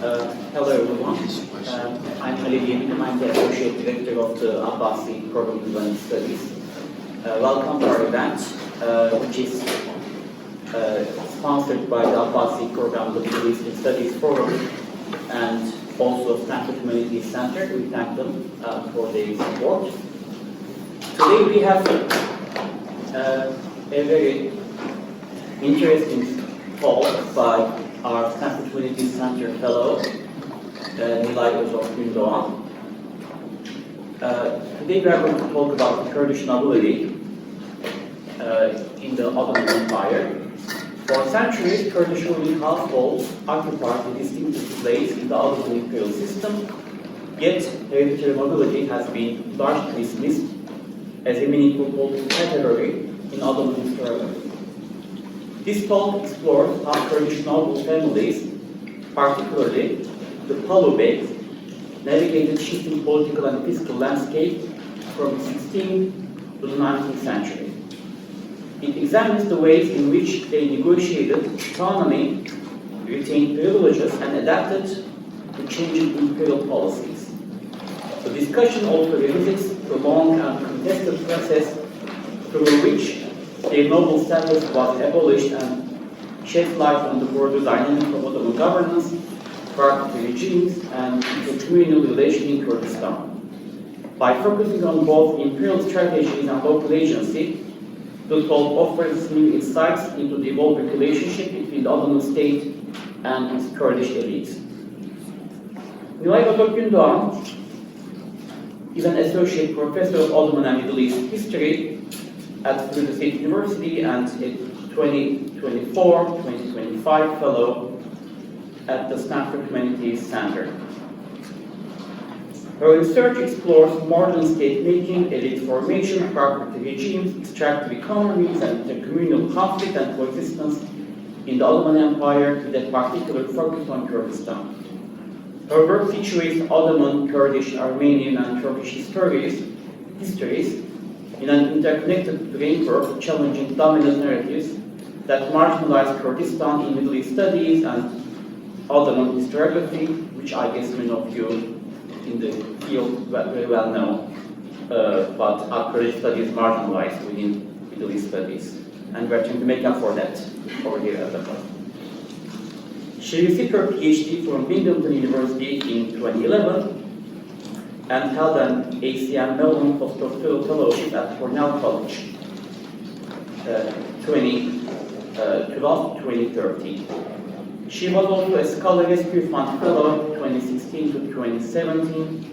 Hello everyone. I'm Nilay Özok-Gündoğan. I'm the Associate Director of the Abbasi Program of Islamic Studies. Welcome to our event, which is sponsored by the Abbasi Program of Middle Eastern Studies Forum and also Stanford Humanities Center. We thank them for their support. Today we have a very interesting talk by our Stanford Humanities Center fellow, Nilay Özok-Gündoğan. Today we are going to talk about the Kurdish nobility in the Ottoman Empire. For centuries, Kurdish ruling households occupied a distinctive place in the Ottoman imperial system, yet hereditary nobility has been largely dismissed as a meaningful political category in Ottoman historiography. This talk explores how Kurdish noble families, particularly the Palu Beys, navigated shifting political and fiscal landscape from the 16th to the 19th century. It examines the ways in which they negotiated autonomy, retained privileges, and adapted to changing imperial policies. The discussion also revisits the long and contested process through which their noble status was abolished and shed light on the broader dynamic of Ottoman governance, party regimes, and intercommunal relations in Kurdistan. By focusing on both imperial strategies and local agency, the talk offers new insights into the evolving relationship between the Ottoman state and its Kurdish elites. Nilay Özok-Gündoğan is an associate professor of Ottoman and Middle East history at Palu State University and a 2024-2025 fellow at the Stanford Humanities Center. Her research explores modern state-making, elite formation, property regimes, extractive economies, and intercommunal conflict and coexistence in the Ottoman Empire with a particular focus on Kurdistan. Her work situates Ottoman, Kurdish, Armenian, and Turkish histories in an interconnected framework challenging dominant narratives that marginalize Kurdistan in Middle East studies and Ottoman historiography, which I guess many of you in the field very well know, but our Kurdish studies marginalized within Middle East studies, and we're trying to make up for that over here at the club. She received her PhD from Binghamton University in 2011 and held an ACM Mellon postdoctoral fellowship at Cornell College 2012-2013. She was also a Scholar Rescue Fund Fellow 2016 to 2017,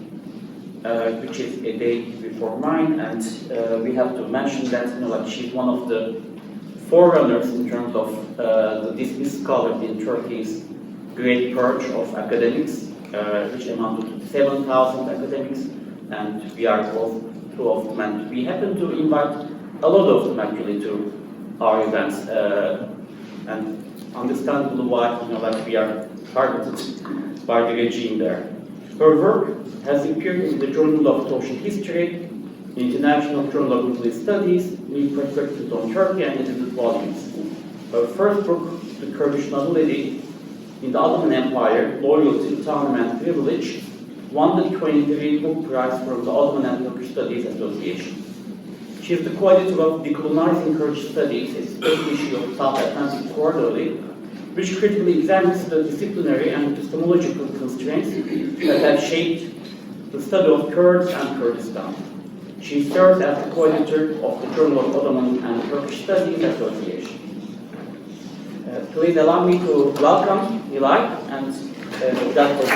which is a day before mine, and we have to mention that she's one of the forerunners in terms of the dismissed scholars in Turkey's great purge of academics, which amounted to 7,000 academics, and we are both two of them, and we happen to invite a lot of them actually to our events, and understandably why we are targeted by the regime there. Her work has appeared in the Journal of Social History, International Journal of Middle East Studies, New Perspectives on Turkey, and edited volumes. Her first book, The Kurdish Nobility in the Ottoman Empire, Loyalty, Autonomy, and Privilege, won the 23 book prize from the Ottoman and Turkish Studies Association. She is the co-editor of Decolonizing Kurdish Studies, a special issue of South Atlantic Quarterly, which critically examines the disciplinary and epistemological constraints that have shaped the study of Kurds and Kurdistan. She serves as the co-editor of the Journal of Ottoman and Turkish Studies Association. Please allow me to welcome Nilay and that was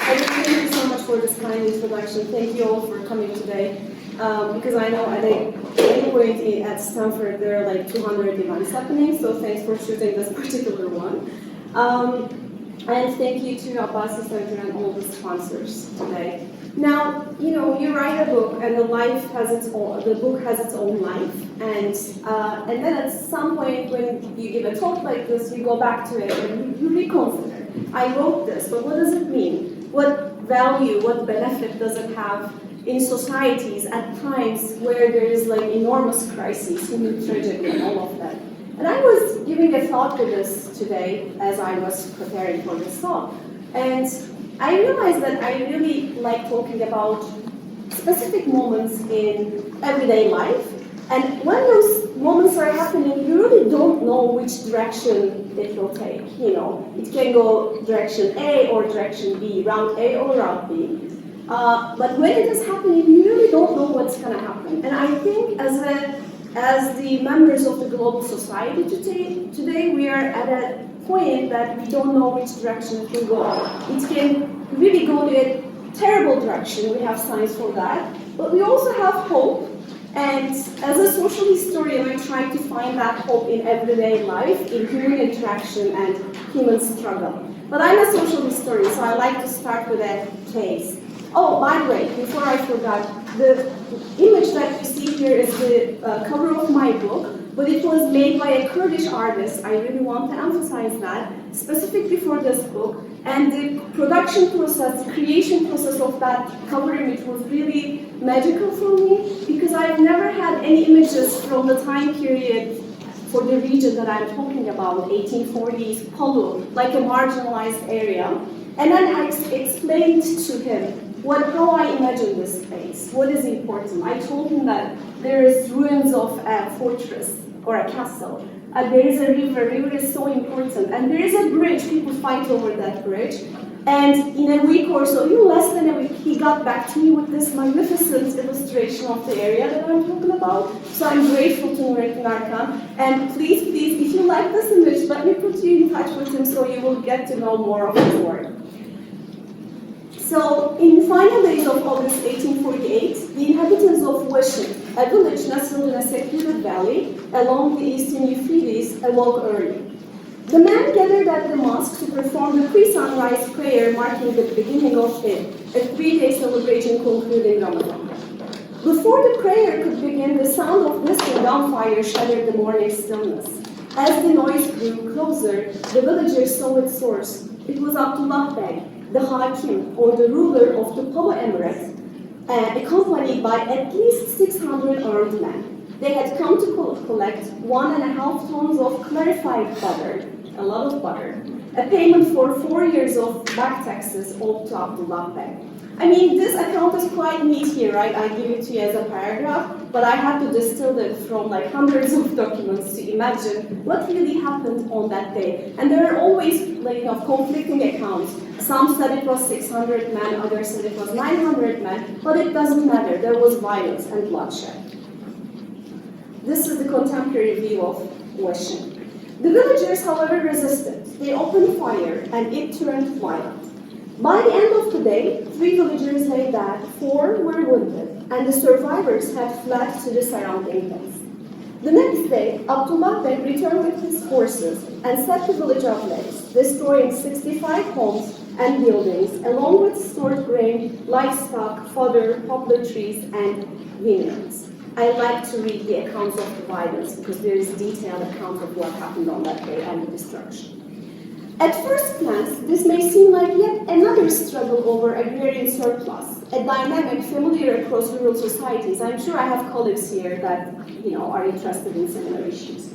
Thank you so much for this kind introduction. Thank you all for coming today. Because I know at any point at Stanford there are like 200 events happening, so thanks for choosing this particular one. And thank you to Abbasi Center and all the sponsors today. Now, you write a book, and the book has its own life, and then at some point when you give a talk like this, you go back to it and you reconsider. I wrote this, but what does it mean? What value, what benefit does it have in societies at times where there is like enormous crises, human tragedy, and all of that? And I was, giving a thought to this today as I was preparing for this talk. And I realized that I really like talking about specific moments in everyday life. And when those moments are happening, you really don't know which direction it will take. You know, it can go direction A or direction B, route A or route B. But when it is happening, you really don't know what's going to happen. And I think as the members of the global society today, we are at a point that we don't know which direction it will go. It can really go in a terrible direction. We have signs for that. But we also have hope. And as a social historian, I try to find that hope in everyday life, in human interaction and human struggle. But I'm a social historian, so I like to start with a case. Oh, by the way, before I forgot, the image that you see here is the cover of my book, but it was made by a Kurdish artist. I really want to emphasize that, specifically for this book. And the production process, the creation process of that cover image was really magical for me, because I've never had any images from the time period for the region that I'm talking about, 1840s, Palu, like a marginalized area. And then I explained to him how I imagine this place, what is important. I told him that there is ruins of a fortress or a castle. There is a river is so important. And there is a bridge, people fight over that bridge. And in a week or so, even less than a week, he got back to me with this magnificent illustration of the area that I'm talking about. So I'm grateful to Nurettin Arkan. And please, if you like this image, let me put you in touch with him so you will get to know more of his work. So, in the final days of August 1848, the inhabitants of Weshin, a village nestled in a secluded valley along the eastern Euphrates, awoke early. The men gathered at the mosque to perform the pre-sunrise prayer marking the beginning of a 3-day celebration concluding Ramadan. Before the prayer could begin, the sound of distant gunfire shattered the morning stillness. As the noise grew closer, the villagers saw its source. It was Abdullah Beg, the Hakim, or the ruler of the Palu Emirate, accompanied by at least 600 armed men. They had come to collect 1.5 tons of clarified butter, a lot of butter, a payment for 4 years of back taxes owed to Abdullah Beg. I mean, this account is quite neat here, right? I give it to you as a paragraph, but I had to distill it from like hundreds of documents to imagine what really happened on that day. And there are always conflicting accounts. Some said it was 600 men, others said it was 900 men, but it doesn't matter. There was violence and bloodshed. This is the contemporary view of Weshin. The villagers, however, resisted. They opened fire, and it turned violent. By the end of the day, 3 villagers lay dead, 4 were wounded, and the survivors had fled to the surrounding hills. The next day, Abdullah Beg returned with his forces and set the village ablaze, destroying 65 homes and buildings, along with stored grain, livestock, fodder, poplar trees, and vineyards. I like to read the accounts of the violence because there is detailed account of what happened on that day and the destruction. At first glance, this may seem like yet another struggle over agrarian surplus, a dynamic familiar across rural societies. I'm sure I have colleagues here that are interested in similar issues.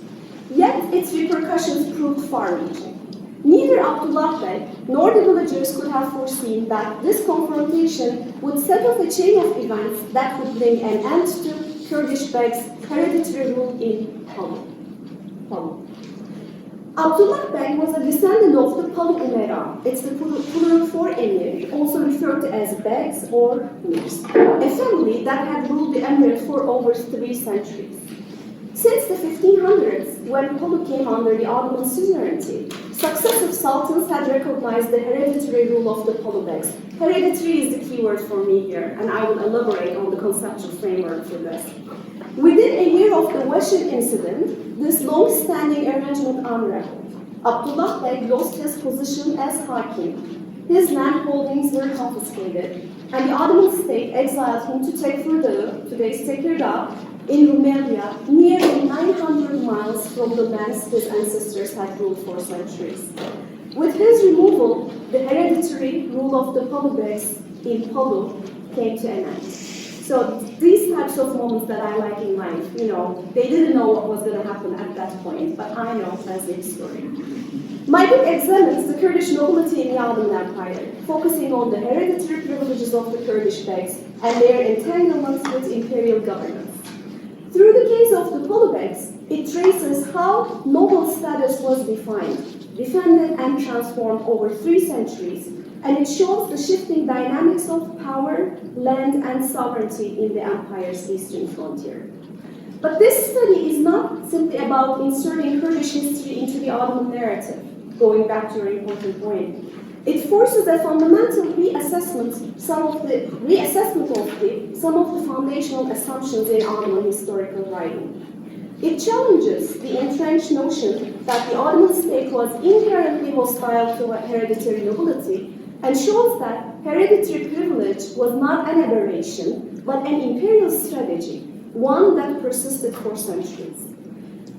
Yet its repercussions proved far-reaching. Neither Abdullah Beg nor the villagers could have foreseen that this confrontation would set off a chain of events that would bring an end to Kurdish Beg's hereditary rule in Palu. Abdullah Beg was a descendant of the Palu Umera. It's the plural for emir, also referred to as begs or emirs, a family that had ruled the emirate for over 3 centuries. Since the 1500s, when Palu came under the Ottoman suzerainty, successive sultans had recognized the hereditary rule of the Palu Begs. Hereditary is the key word for me here, and I will elaborate on the conceptual framework for this. Within a year of the Weshin incident, this long-standing arrangement unraveled. Abdullah Beg lost his position as Hakim. His land holdings were confiscated, and the Ottoman state exiled him to Tekfurdağı, today's Tekirdağ, in Romania, nearly 900 miles from the lands his ancestors had ruled for centuries. With his removal, the hereditary rule of the Palu Begs in Palu came to an end. So these types of moments that I like in life, you know, they didn't know what was going to happen at that point, but I know as a historian. My book examines the Kurdish nobility in the Ottoman Empire, focusing on the hereditary privileges of the Kurdish beks and their entanglements with imperial governance. Through the case of the Palu beks, it traces how noble status was defined, defended and transformed over 3 centuries, and it shows the shifting dynamics of power, land, and sovereignty in the empire's eastern frontier. But this study is not simply about inserting Kurdish history into the Ottoman narrative, going back to your important point. It forces a fundamental reassessment of some of the foundational assumptions in Ottoman historical writing. It challenges the entrenched notion that the Ottoman state was inherently hostile to hereditary nobility, and shows that hereditary privilege was not an aberration, but an imperial strategy, one that persisted for centuries.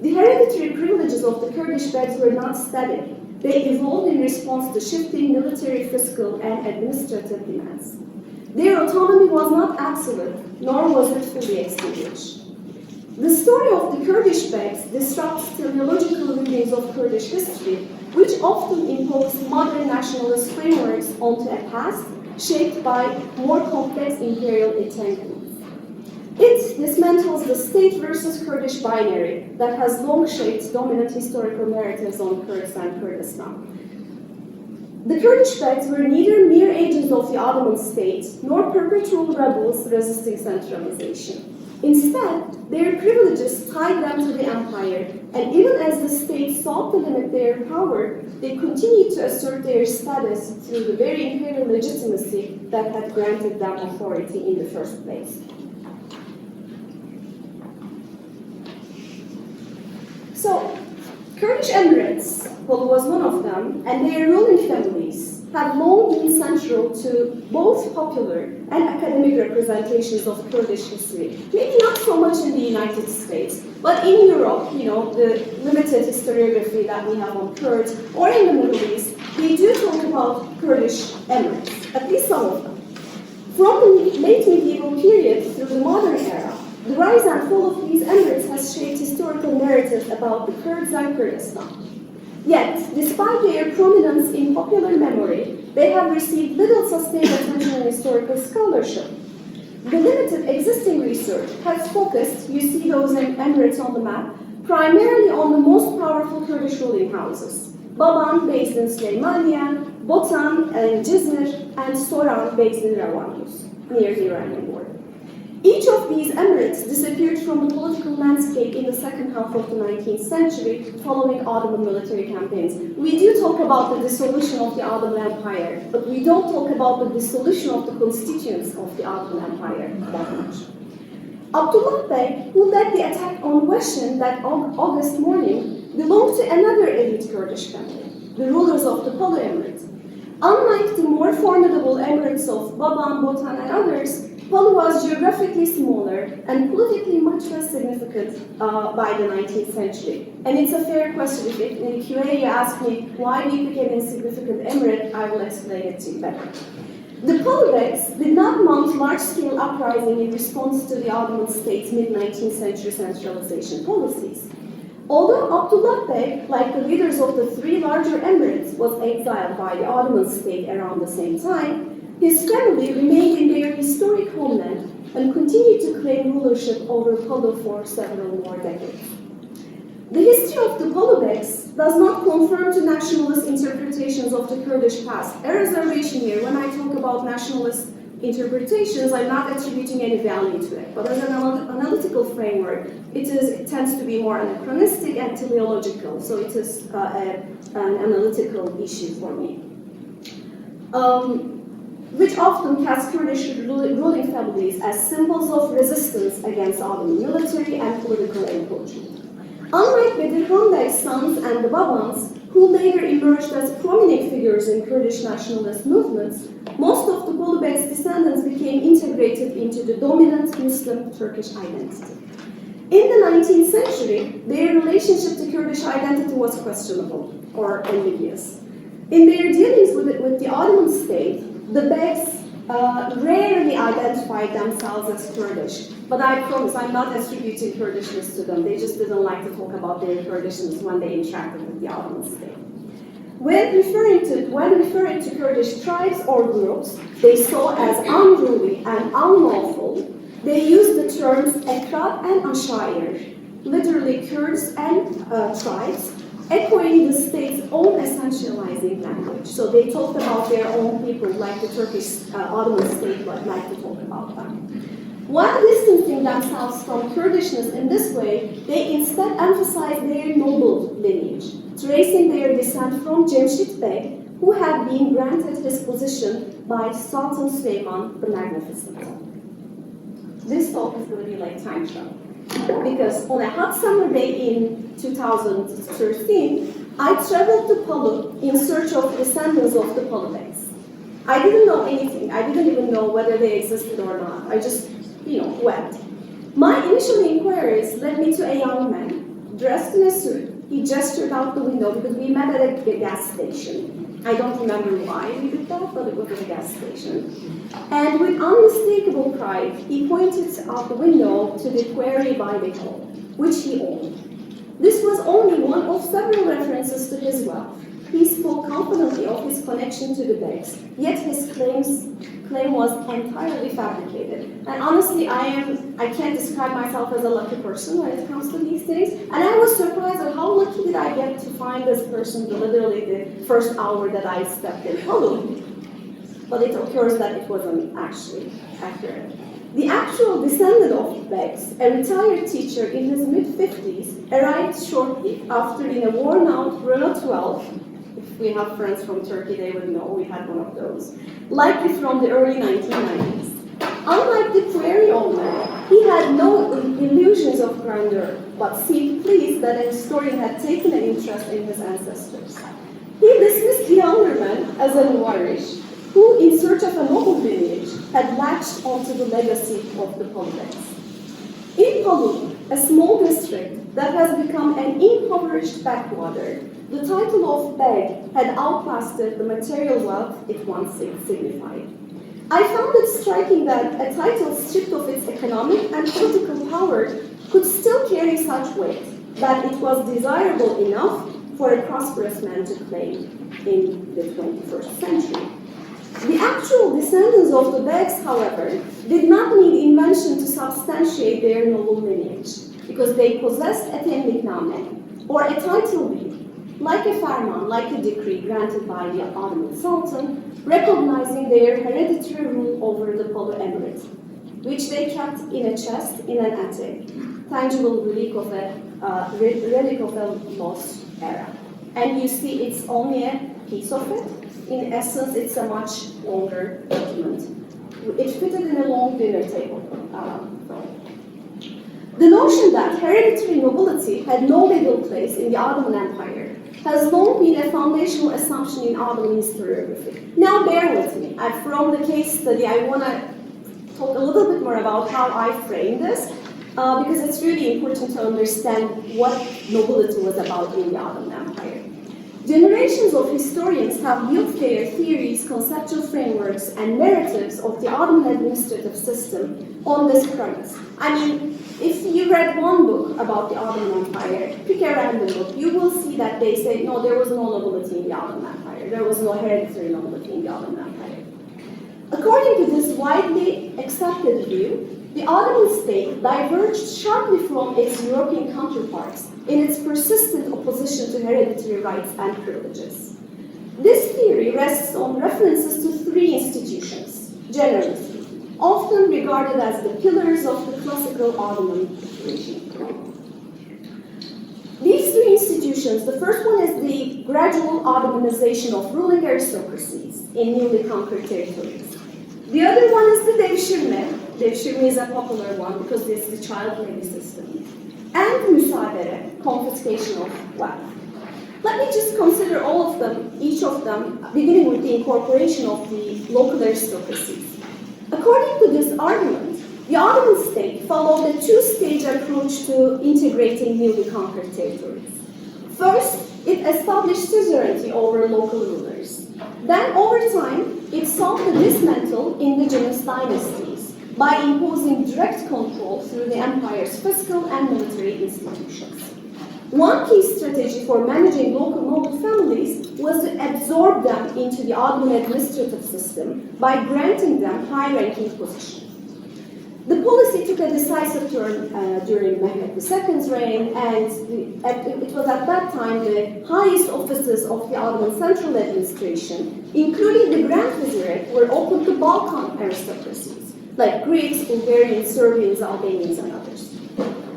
The hereditary privileges of the Kurdish beks were not static. They evolved in response to shifting military, fiscal, and administrative demands. Their autonomy was not absolute, nor was it fully extinguished. The story of the Kurdish beks disrupts teleological readings of Kurdish history, which often impose modern nationalist frameworks onto a past shaped by more complex imperial entanglements. It dismantles the state versus Kurdish binary that has long shaped dominant historical narratives on Kurds and Kurdistan. The Kurdish beks were neither mere agents of the Ottoman state nor perpetual rebels resisting centralization. Instead, their privileges tied them to the empire, and even as the state sought to limit their power, they continued to assert their status through the very imperial legitimacy that had granted them authority in the first place. So, Kurdish emirates, Palu was one of them, and their ruling families have long been central to both popular and academic representations of Kurdish history. Maybe not so much in the United States, but in Europe, you know, the limited historiography that we have on Kurds, or in the Middle East, they do talk about Kurdish emirates, at least some of them. From the late medieval period through the modern era, the rise and fall of these emirates has shaped historical narratives about the Kurds and Kurdistan. Yet, despite their prominence in popular memory, they have received little sustained attention in historical scholarship. The limited existing research has focused, you see those emirates on the map, primarily on the most powerful Kurdish ruling houses. Baban, based in Süleymaniye, Botan and Cizre, and Soran, based in Ravandus, near the Iranian border. Each of these emirates disappeared from the political landscape in the second half of the 19th century following Ottoman military campaigns. We do talk about the dissolution of the Ottoman Empire, but we don't talk about the dissolution of the constituents of the Ottoman Empire that much. Abdullah Bey, who led the attack on Weshin that August morning, belonged to another elite Kurdish family, the rulers of the Palu Emirate. Unlike the more formidable emirates of Baban, Botan, and others, Palu was geographically smaller and politically much less significant by the 19th century. And it's a fair question. If in the Q&A you ask me why we became an insignificant emirate, I will explain it to you better. The Palu beks did not mount large-scale uprising in response to the Ottoman state's mid-19th century centralization policies. Although Abdullah Bey, like the leaders of the 3 larger emirates, was exiled by the Ottoman state around the same time, his family remained in their historic homeland and continued to claim rulership over Palu for several more decades. The history of the Palu beks does not conform to nationalist interpretations of the Kurdish past. A reservation here, when I talk about nationalist interpretations, I'm not attributing any value to it, but as an analytical framework, it tends to be more anachronistic and teleological, so it is an analytical issue for me. Which often casts Kurdish ruling families as symbols of resistance against Ottoman military and political encroachment. Unlike Bedirhan Bey's sons and the Babans, who later emerged as prominent figures in Kurdish nationalist movements, most of the Palu beks' descendants became integrated into the dominant Muslim Turkish identity. In the 19th century, their relationship to Kurdish identity was questionable or ambiguous. In their dealings with the Ottoman state, the beks rarely identified themselves as Kurdish. But I promise I'm not attributing Kurdishness to them. They just didn't like to talk about their Kurdishness when they interacted with the Ottoman state. When referring to Kurdish tribes or groups they saw as unruly and unlawful, they used the terms Ekrab and Ashair, literally Kurds and tribes, echoing the state's own essentializing language. So they talked about their own people like the Turkish Ottoman state would like to talk about them. While distancing themselves from Kurdishness in this way, they instead emphasized their noble lineage, tracing their descent from Cemşit Bey, who had been granted his position by Sultan Süleyman the Magnificent. This talk is going to be like time travel, because on a hot summer day in 2013, I traveled to Palu in search of descendants of the Palu Beys. I didn't know anything. I didn't even know whether they existed or not. I just, went. My initial inquiries led me to a young man dressed in a suit. He gestured out the window because we met at a gas station. I don't remember why we did that, but it was at a gas station. And with unmistakable pride, he pointed out the window to the Quarry by the Hall, which he owned. This was only one of several references to his wealth. He spoke confidently of his connection to the Beys, yet his claim was entirely fabricated. And honestly, I can't describe myself as a lucky person when it comes to these things. And I was surprised at how lucky did I get to find this person literally the first hour that I stepped in Palu. But it occurs that it wasn't actually accurate. The actual descendant of Beys, a retired teacher in his mid-50s, arrived shortly after in a worn-out Renault 12. If we have friends from Turkey, they would know we had one of those. Likely from the early 1990s. Unlike the Quarry owner, he had no illusions of grandeur, but seemed pleased that a historian had taken an interest in his ancestors. He dismissed the younger man as a Warish, who, in search of a noble lineage, had latched onto the legacy of the Palu Beys. In Palu, a small district that has become an impoverished backwater, the title of Beg had outlasted the material wealth it once signified. I found it striking that a title stripped of its economic and political power could still carry such weight, that it was desirable enough for a prosperous man to claim in the 21st century. The actual descendants of the Beys, however, did not need invention to substantiate their noble lineage, because they possessed a temlikname, or a title deed, like a farman, like a decree granted by the Ottoman Sultan, recognizing their hereditary rule over the Palu Emirate, which they kept in a chest in an attic, tangible relic of a lost era. And you see it's only a piece of it. In essence, it's a much longer document. It fitted in a long dinner table. The notion that hereditary nobility had no legal place in the Ottoman Empire has long been a foundational assumption in Ottoman historiography. Now bear with me. From the case study, I want to talk a little bit more about how I frame this, because it's really important to understand what nobility was about in the Ottoman Empire. Generations of historians have built their theories, conceptual frameworks, and narratives of the Ottoman administrative system on this premise. I mean, if you read one book about the Ottoman Empire, pick a random book, you will see that they say, no, there was no nobility in the Ottoman Empire. There was no hereditary nobility in the Ottoman Empire. According to this widely accepted view, the Ottoman state diverged sharply from its European counterparts in its persistent opposition to hereditary rights and privileges. This theory rests on references to three institutions, generally speaking, often regarded as the pillars of the classical Ottoman regime. These three institutions, the first one is the gradual Ottomanization of ruling aristocracies in newly conquered territories. The other one is the devşirme. Devşirme is a popular one because it's the child labor system. And müsaadere, confiscation of wealth. Let me just consider all of them, each of them, beginning with the incorporation of the local aristocracies. According to this argument, the Ottoman state followed a two-stage approach to integrating newly conquered territories. First, it established suzerainty over local rulers. Then, over time, it sought to dismantle indigenous dynasties by imposing direct control through the empire's fiscal and military institutions. One key strategy for managing local noble families was to absorb them into the Ottoman administrative system by granting them high-ranking positions. The policy took a decisive turn during Mehmed II's reign, and it was at that time the highest offices of the Ottoman central administration, including the Grand Vizierate, were open to Balkan aristocracies, like Greeks, Bulgarians, Serbians, Albanians, and others.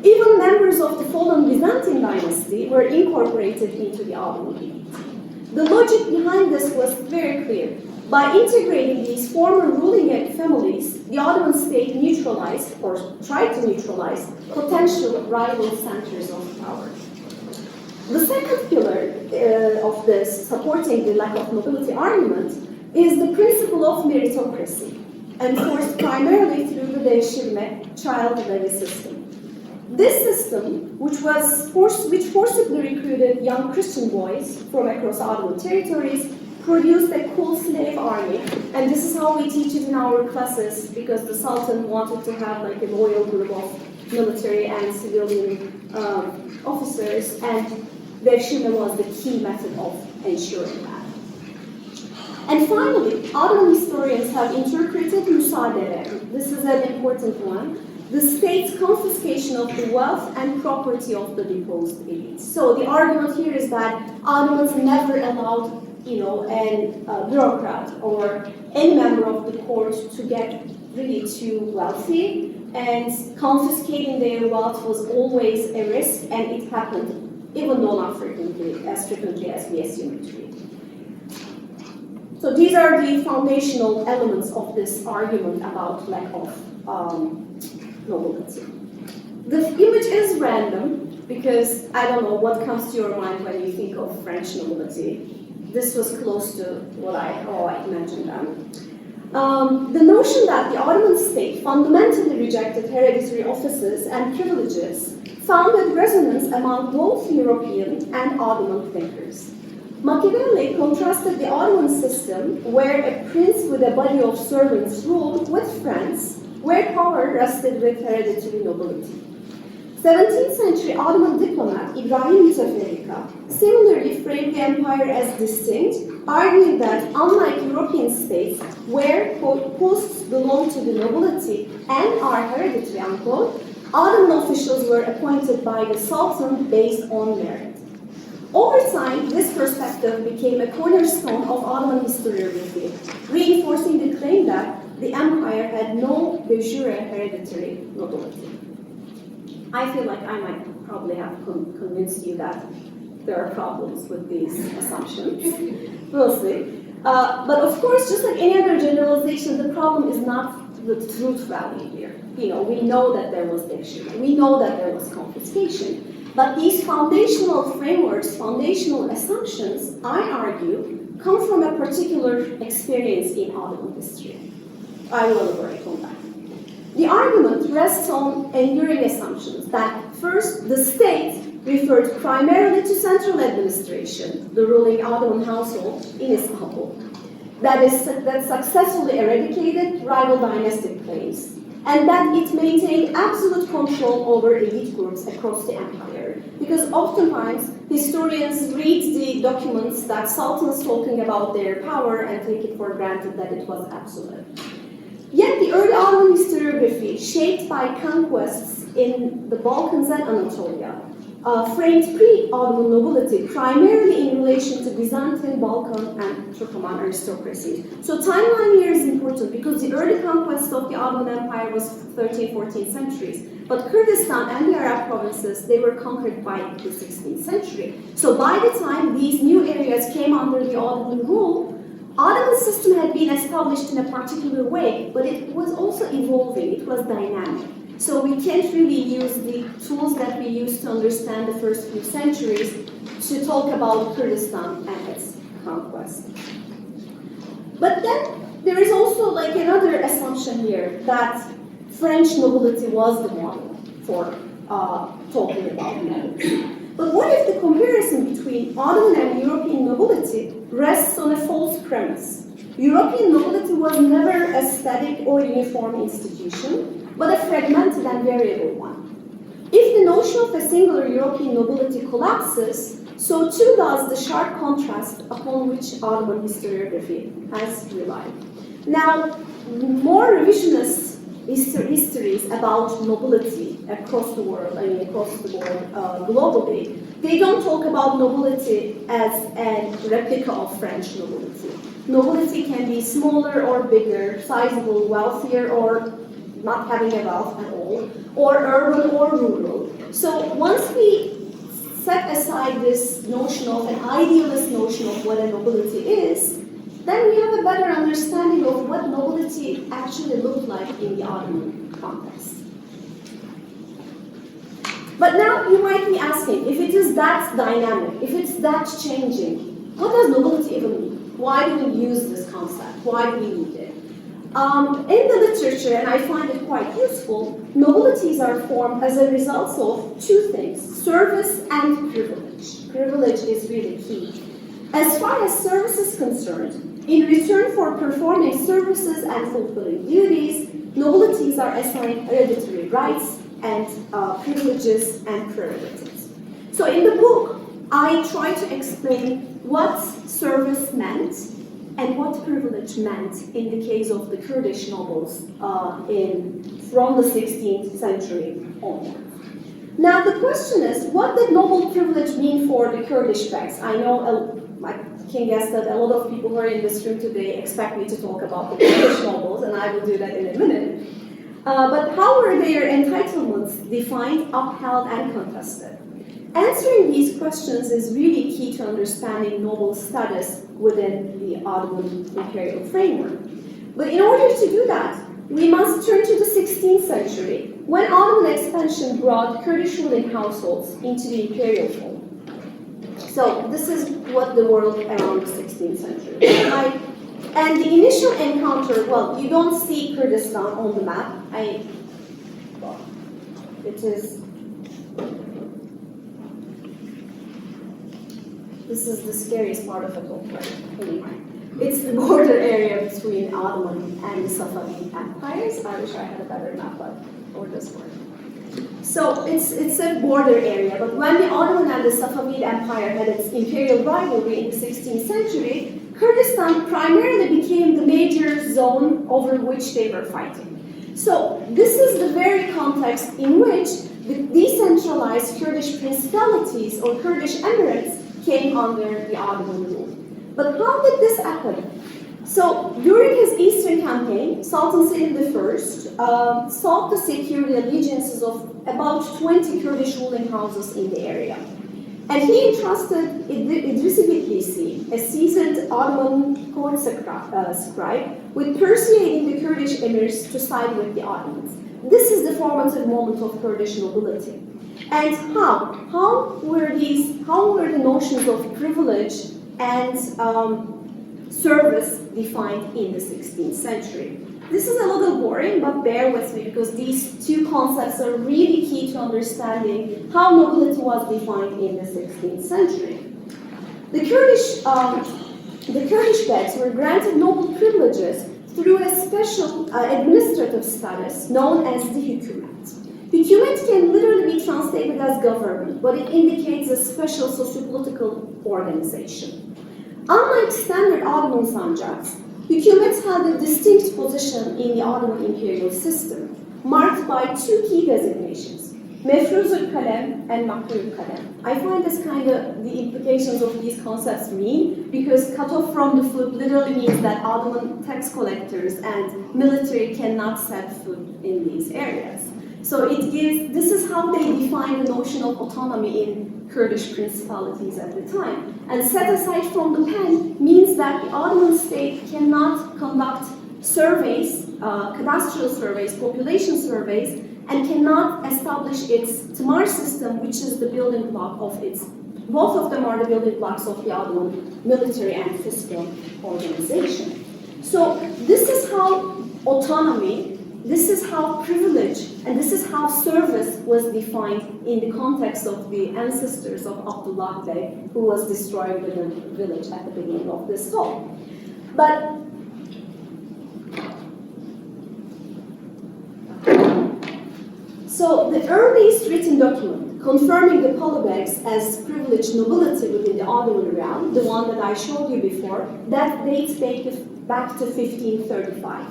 Even members of the fallen Byzantine dynasty were incorporated into the Ottoman elite. The logic behind this was very clear. By integrating these former ruling families, the Ottoman state neutralized, or tried to neutralize, potential rival centers of power. The second pillar of this, supporting the lack of nobility argument, is the principle of meritocracy, enforced primarily through the devshirme child levy system. This system, which forcibly recruited young Christian boys from across Ottoman territories, produced a cool slave army, and this is how we teach it in our classes, because the Sultan wanted to have like a loyal group of military and civilian officers, and devshirme was the key method of ensuring that. And finally, Ottoman historians have interpreted musadere. This is an important one. The state's confiscation of the wealth and property of the deposed elites. So the argument here is that Ottomans never allowed, a bureaucrat or any member of the court to get really too wealthy, and confiscating their wealth was always a risk, and it happened, even though not frequently as we assume it to be. So these are the foundational elements of this argument about lack of nobility. The image is random because I don't know what comes to your mind when you think of French nobility. This was close to what I imagined them. The notion that the Ottoman state fundamentally rejected hereditary offices and privileges found resonance among both European and Ottoman thinkers. Machiavelli contrasted the Ottoman system, where a prince with a body of servants ruled, with France, where power rested with hereditary nobility. 17th century Ottoman diplomat Ibrahim Müteferrika similarly framed the empire as distinct, arguing that unlike European states, where posts belong to the nobility and are hereditary, unquote, Ottoman officials were appointed by the Sultan based on merit. Over time, this perspective became a cornerstone of Ottoman historiography, reinforcing the claim that the empire had no de jure hereditary nobility. I feel like I might probably have convinced you that there are problems with these assumptions. We'll see. But of course, just like any other generalization, the problem is not the truth value here. We know that there was devshirme, we know that there was confiscation. But these foundational frameworks, foundational assumptions, I argue, come from a particular experience in Ottoman history. I will elaborate on that. The argument rests on enduring assumptions that, first, the state referred primarily to central administration, the ruling Ottoman household in Istanbul, that successfully eradicated rival dynastic claims, and that it maintained absolute control over elite groups across the empire. Because oftentimes, historians read the documents that sultans talking about their power and take it for granted that it was absolute. Yet the early Ottoman historiography, shaped by conquests in the Balkans and Anatolia, framed pre-Ottoman nobility primarily in relation to Byzantine, Balkan, and Turkoman aristocracy. So timeline here is important because the early conquest of the Ottoman Empire was 13th, 14th centuries. But Kurdistan and the Arab provinces, they were conquered by the 16th century. So by the time these new areas came under the Ottoman rule, Ottoman system had been established in a particular way, but it was also evolving, it was dynamic. So we can't really use the tools that we used to understand the first few centuries to talk about Kurdistan and its conquest. But then there is also like another assumption here that French nobility was the model for talking about nobility. But what if the comparison between Ottoman and European nobility rests on a false premise. European nobility was never a static or uniform institution, but a fragmented and variable one. If the notion of a singular European nobility collapses, so too does the sharp contrast upon which Ottoman historiography has relied. Now, more revisionist histories about nobility across the world, across the board, globally, they don't talk about nobility as a replica of French nobility. Nobility can be smaller or bigger, sizable, wealthier, or not having a wealth at all, or urban or rural. So once we set aside this notion of an idealist notion of what a nobility is, then we have a better understanding of what nobility actually looked like in the Ottoman context. But now you might be asking, if it is that dynamic, if it's that changing, what does nobility even mean? Why do we use this concept? Why do we need it? In the literature, and I find it quite useful, nobilities are formed as a result of two things, service and privilege. Privilege is really key. As far as service is concerned, in return for performing services and fulfilling duties, nobilities are assigned hereditary rights and privileges and prerogatives. So in the book, I try to explain what service meant and what privilege meant in the case of the Kurdish nobles from the 16th century onward. Now the question is, what did noble privilege mean for the Kurdish texts? I know, I can guess that a lot of people who are in this room today expect me to talk about the Kurdish nobles, and I will do that in a minute. But how were their entitlements defined, upheld, and contested? Answering these questions is really key to understanding noble status within the Ottoman imperial framework. But in order to do that, we must turn to the 16th century, when Ottoman expansion brought Kurdish ruling households into the imperial fold. So this is what the world around the 16th century. And the initial encounter, well, you don't see Kurdistan on the map. This is the scariest part of the book, right? Anyway, it's the border area between Ottoman and the Safavid empires. I wish I had a better map, but or this one. So it's a border area, but when the Ottoman and the Safavid empire had its imperial rivalry in the 16th century, Kurdistan primarily became the major zone over which they were fighting. So this is the very context in which the decentralized Kurdish principalities or Kurdish emirates came under the Ottoman rule. But how did this happen? So during his Eastern campaign, Sultan Selim I sought to secure the allegiances of about 20 Kurdish ruling houses in the area. And he entrusted Idris Bitlisi, a seasoned Ottoman court scribe, with persuading the Kurdish emirs to side with the Ottomans. This is the formative moment of Kurdish nobility. And how were the notions of privilege and service defined in the 16th century? This is a little boring, but bear with me because these two concepts are really key to understanding how nobility was defined in the 16th century. The Kurdish Beks were granted noble privileges through a special administrative status known as the hükümet. Hükümet can literally be translated as government, but it indicates a special sociopolitical organization. Unlike standard Ottoman sanjaks, hükümets had a distinct position in the Ottoman imperial system, marked by two key designations, Mefruzul Kalem and Makrul Kalem. I find this kind of the implications of these concepts mean because cut off from the foot literally means that Ottoman tax collectors and military cannot set foot in these areas. So this is how they define the notion of autonomy in Kurdish principalities at the time. And set aside from the pen means that the Ottoman state cannot conduct surveys, cadastral surveys, population surveys, and cannot establish its Tamar system, which is the building block of both of them are the building blocks of the Ottoman military and fiscal organization. So this is how autonomy, this is how privilege, and this is how service was defined in the context of the ancestors of Abdullah Bey, who was destroyed with a village at the beginning of this talk. But so the earliest written document confirming the Palu Begs as privileged nobility within the Ottoman realm, the one that I showed you before, that dates back to 1535.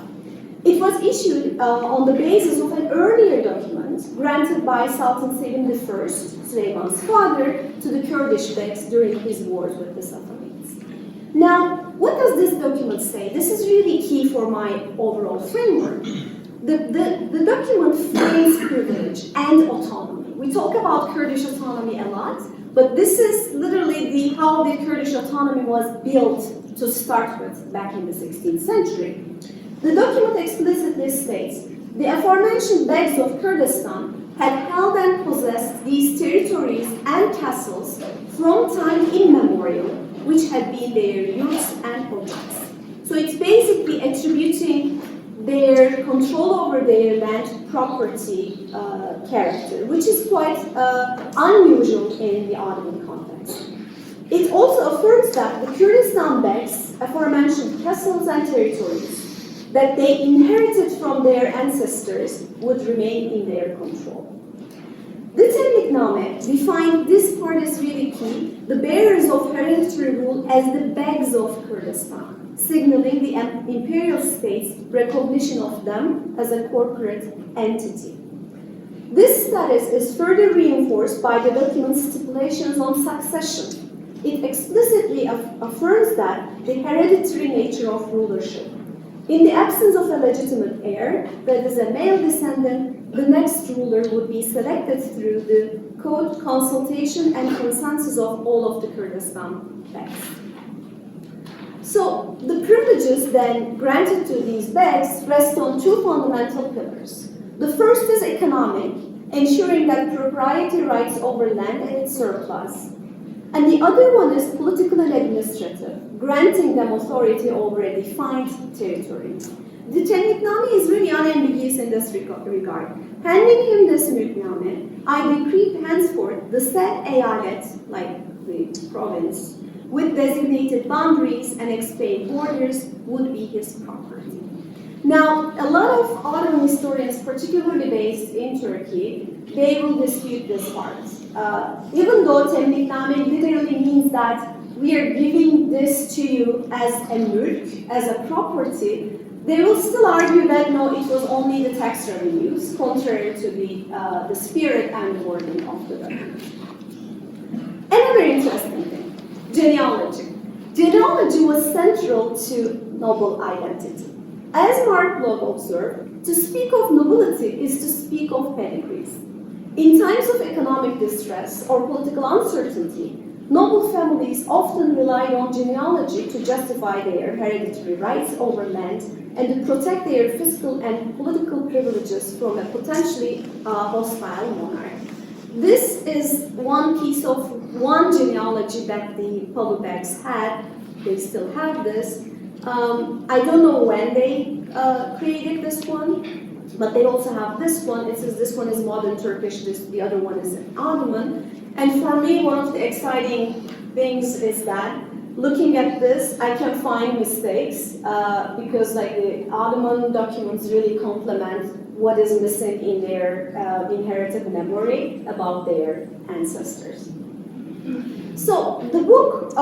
It was issued on the basis of an earlier document granted by Sultan Selim I, Süleyman's father, to the Kurdish Begs during his wars with the Safavids. Now, what does this document say? This is really key for my overall framework. The document frames privilege and autonomy. We talk about Kurdish autonomy a lot, but this is literally how the Kurdish autonomy was built to start with back in the 16th century. The document explicitly states, the aforementioned Begs of Kurdistan had held and possessed these territories and castles from time immemorial, which had been their yurts and hotels. So it's basically attributing their control over their land property character, which is quite unusual in the Ottoman context. It also affirms that the Kurdistan Begs, aforementioned castles and territories, that they inherited from their ancestors would remain in their control. The Temlikname defined this part as really key, the bearers of hereditary rule as the Begs of Kurdistan, signaling the imperial state's recognition of them as a corporate entity. This status is further reinforced by the document's stipulations on succession. It explicitly affirms that the hereditary nature of rulership. In the absence of a legitimate heir, that is a male descendant, the next ruler would be selected through the code, consultation, and consensus of all of the Kurdistan Begs. So the privileges then granted to these Begs rest on two fundamental pillars. The first is economic, ensuring that propriety rights over land and its surplus. And the other one is political and administrative, granting them authority over a defined territory. The Temlikname is really unambiguous in this regard. Handing him this Temlikname, I decree henceforth the said eyalet, like the province, with designated boundaries and explained borders would be his property. Now, a lot of Ottoman historians, particularly based in Turkey, they will dispute this part. Even though Temlikname literally means that we are giving this to you as a mülk, as a property, they will still argue that no, it was only the tax revenues, contrary to the spirit and the wording of the document. Another interesting thing, genealogy. Genealogy was central to noble identity. As Mark Bloch observed, to speak of nobility is to speak of pedigrees. In times of economic distress or political uncertainty, noble families often relied on genealogy to justify their hereditary rights over land and to protect their fiscal and political privileges from a potentially hostile monarch. This is one piece of one genealogy that the Palu Begs had. They still have this. I don't know when they created this one, but they also have this one. It says this one is modern Turkish, the other one is Ottoman. And for me, one of the exciting things is that looking at this, I can find mistakes because like the Ottoman documents really complement what is missing in their inherited memory about their ancestors. So the book,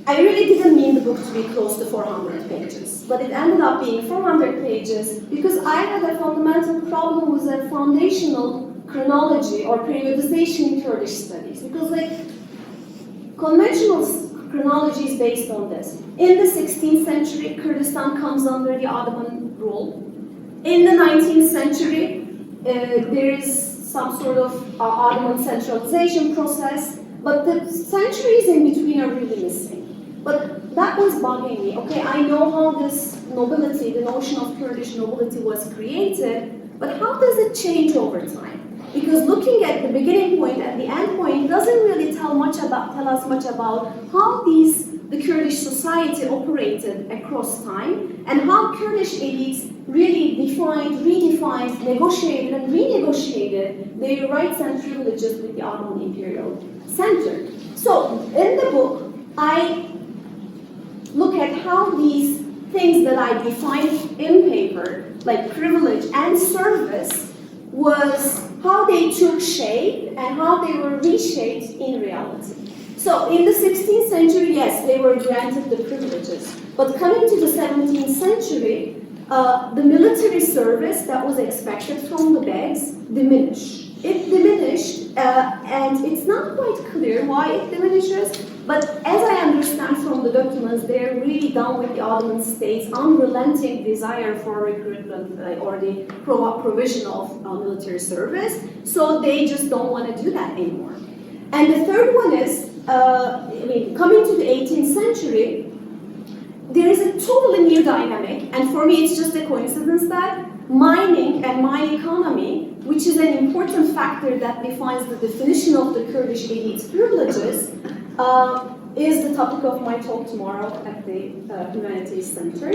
I really didn't mean the book to be close to 400 pages, but it ended up being 400 pages because I had a fundamental problem with a foundational chronology or periodization in Kurdish studies, because like conventional chronology is based on this. In the 16th century, Kurdistan comes under the Ottoman rule. In the 19th century, there is some sort of Ottoman centralization process, but the centuries in between are really missing. But that was bugging me. Okay, I know how this nobility, the notion of Kurdish nobility was created, but how does it change over time? Because looking at the beginning point and the end point doesn't really tell us much about how the Kurdish society operated across time and how Kurdish elites really redefined, negotiated and renegotiated their rights and privileges with the Ottoman imperial center. So in the book, I things that I defined in paper, like privilege and service, was how they took shape and how they were reshaped in reality. So in the 16th century, yes, they were granted the privileges. But coming to the 17th century, the military service that was expected from the begs diminished. It diminished, and it's not quite clear why it diminishes, but as I understand from the documents, they're really done with the Ottoman state's unrelenting desire for recruitment or the provision of military service, so they just don't want to do that anymore. And the third one is, coming to the 18th century, there is a totally new dynamic, and for me it's just a coincidence that mining and mine economy, which is an important factor that defines the definition of the Kurdish elite's privileges, is the topic of my talk tomorrow at the Humanities Center.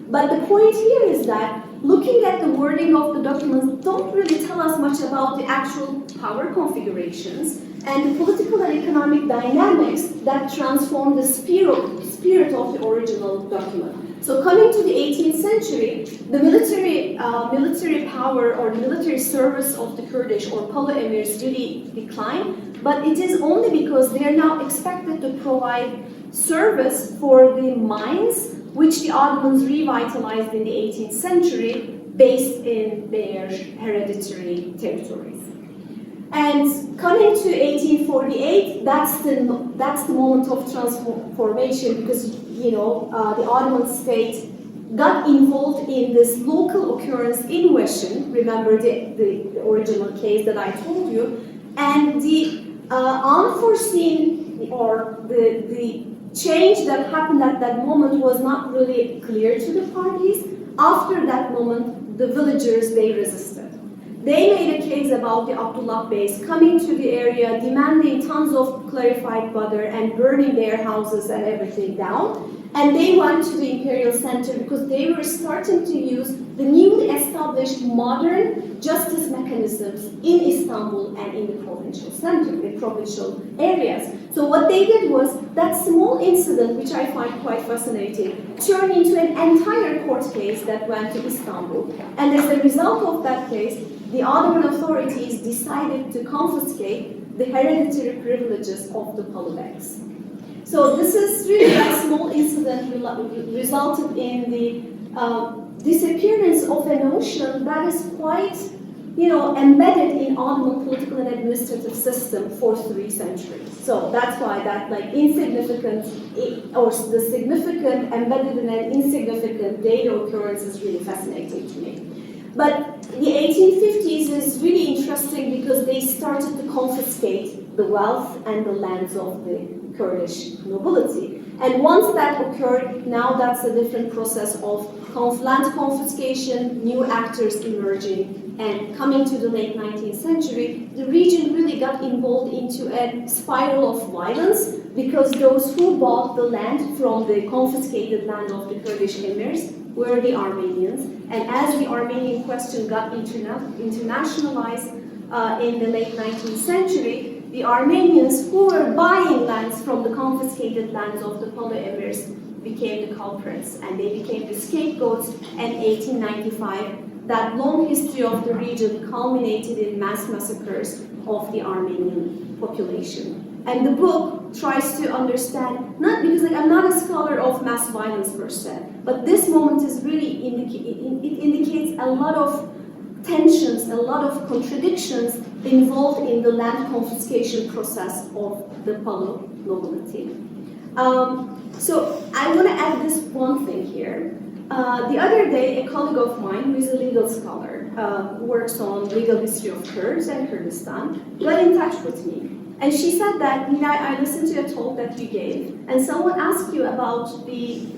But the point here is that looking at the wording of the documents don't really tell us much about the actual power configurations and the political and economic dynamics that transform the spirit of the original document. So coming to the 18th century, the military power or military service of the Kurdish or Palu emirs really decline, but it is only because they are now expected to provide service for the mines which the Ottomans revitalized in the 18th century based in their hereditary territories. And coming to 1848, that's the moment of transformation because the Ottoman state got involved in this local occurrence in Weshen. Remember the original case that I told you, and the unforeseen or the change that happened at that moment was not really clear to the parties. After that moment, the villagers, they resisted. They made a case about the Abdullah Beys coming to the area, demanding tons of clarified butter and burning their houses and everything down. And they went to the imperial center because they were starting to use the newly established modern justice mechanisms in Istanbul and in the provincial center, the provincial areas. So what they did was that small incident, which I find quite fascinating, turned into an entire court case that went to Istanbul. And as a result of that case, the Ottoman authorities decided to confiscate the hereditary privileges of the Palu begs. So this is really a small incident resulted in the disappearance of a notion that is quite, embedded in Ottoman political and administrative system for 3 centuries. So that's why that insignificant or the significant embedded in an insignificant data occurrence is really fascinating to me. But the 1850s is really interesting because they started to confiscate the wealth and the lands of the Kurdish nobility. And once that occurred, now that's a different process of land confiscation, new actors emerging, and coming to the late 19th century, the region really got involved into a spiral of violence because those who bought the land from the confiscated land of the Kurdish emirs were the Armenians. And as the Armenian question got internationalized in the late 19th century, the Armenians who were buying lands from the confiscated lands of the Palu emirs became the culprits, and they became the scapegoats. And 1895, that long history of the region culminated in mass massacres of the Armenian population. And the book tries to understand, not because I'm not a scholar of mass violence per se, but this moment is really it indicates a lot of tensions, a lot of contradictions involved in the land confiscation process of the Palu nobility. So I want to add this one thing here. The other day, a colleague of mine, who is a legal scholar, who works on legal history of Kurds and Kurdistan, got in touch with me. And she said that, Nilay, I listened to a talk that you gave, and someone asked you about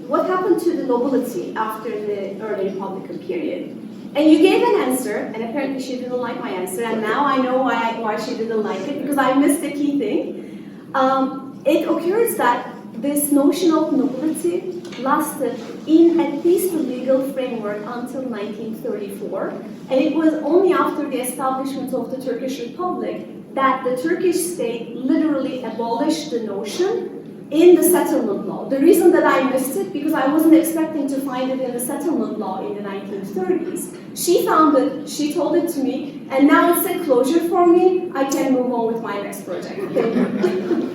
what happened to the nobility after the early Republican period. And you gave an answer, and apparently she didn't like my answer, and now I know why she didn't like it, because I missed a key thing. It occurs that this notion of nobility lasted in at least the legal framework until 1934, and it was only after the establishment of the Turkish Republic that the Turkish state literally abolished the notion in the settlement law. The reason that I missed it, because I wasn't expecting to find it in the settlement law in the 1930s. She found it, she told it to me, and now it's a closure for me. I can move on with my next project. Thank you.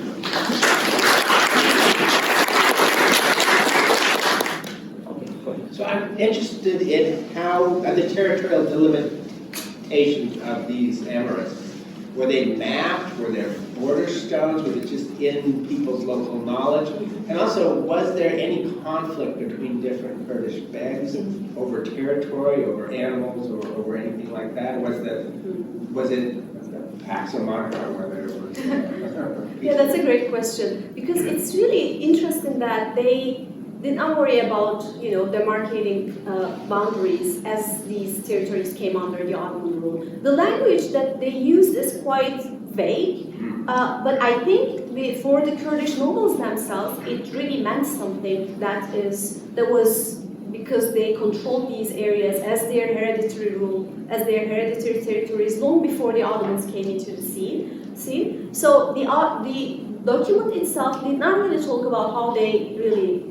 So I'm interested in how the territorial delimitations of these emirates, were they mapped? Were there border stones? Was it just in people's local knowledge? And also, was there any conflict between different Kurdish bands over territory, over animals, or over anything like that? Was it Pax Romana or whether it was? Yeah, that's a great question, because it's really interesting that they did not worry about, demarcating boundaries as these territories came under the Ottoman rule. The language that they used is quite vague, but I think for the Kurdish nobles themselves, it really meant something that was because they controlled these areas as their hereditary rule, as their hereditary territories long before the Ottomans came into the scene. So the document itself did not really talk about how they really,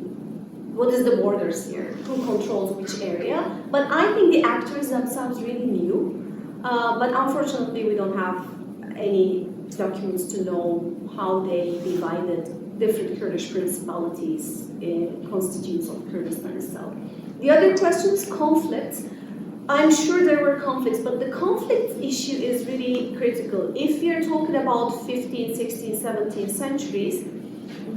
what is the borders here, who controls which area, but I think the actors themselves really knew, but unfortunately we don't have any documents to know how they divided different Kurdish principalities in constitutes of Kurdistan itself. The other question is conflicts. I'm sure there were conflicts, but the conflict issue is really critical. If we are talking about 15th, 16th, 17th centuries,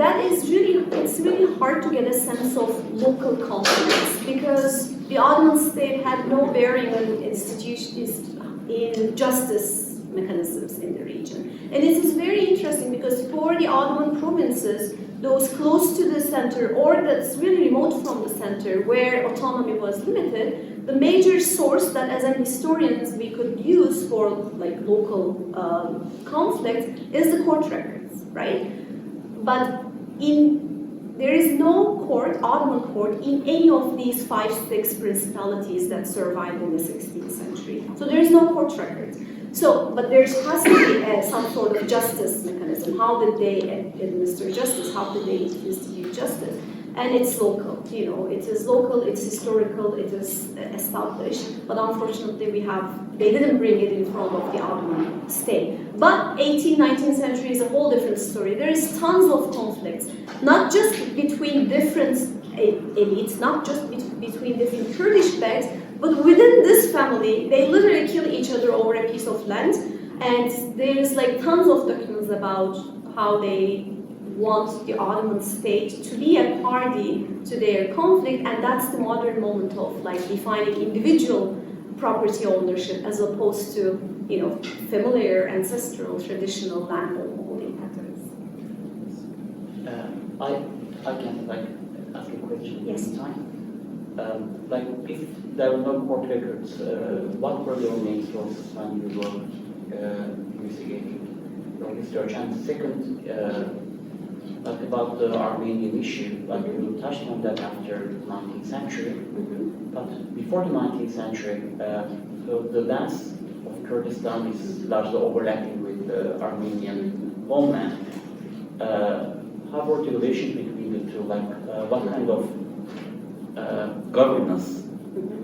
it's really hard to get a sense of local conflicts because the Ottoman state had no bearing on institutions in justice mechanisms in the region. And this is very interesting because for the Ottoman provinces, those close to the center or that's really remote from the center where autonomy was limited, the major source that as an historians we could use for like local conflict is the court records, right? But there is no court, Ottoman court, in any of these 5-6 principalities that survived in the 16th century. So there is no court record. So, but there has to be some sort of justice mechanism. How did they administer justice? How did they institute justice? And it's local, it is local, it's historical, it is established, but unfortunately they didn't bring it in front of the Ottoman state. But 18th, 19th century is a whole different story. There is tons of conflicts, not just between different elites, not just between different Kurdish bands, but within this family, they literally kill each other over a piece of land, and there's like tons of documents about how they want the Ottoman state to be a party to their conflict, and that's the modern moment of like defining individual property ownership as opposed to familiar, ancestral, traditional land holding patterns. I can ask a question. Yes. Time. If there were no court records, what were your main sources when you were investigating your research? And second, about the Armenian issue, you touched on that after the 19th century, but before the 19th century, the lands of Kurdistan is largely overlapping with the Armenian homeland. How were the relations between the two? What kind of governance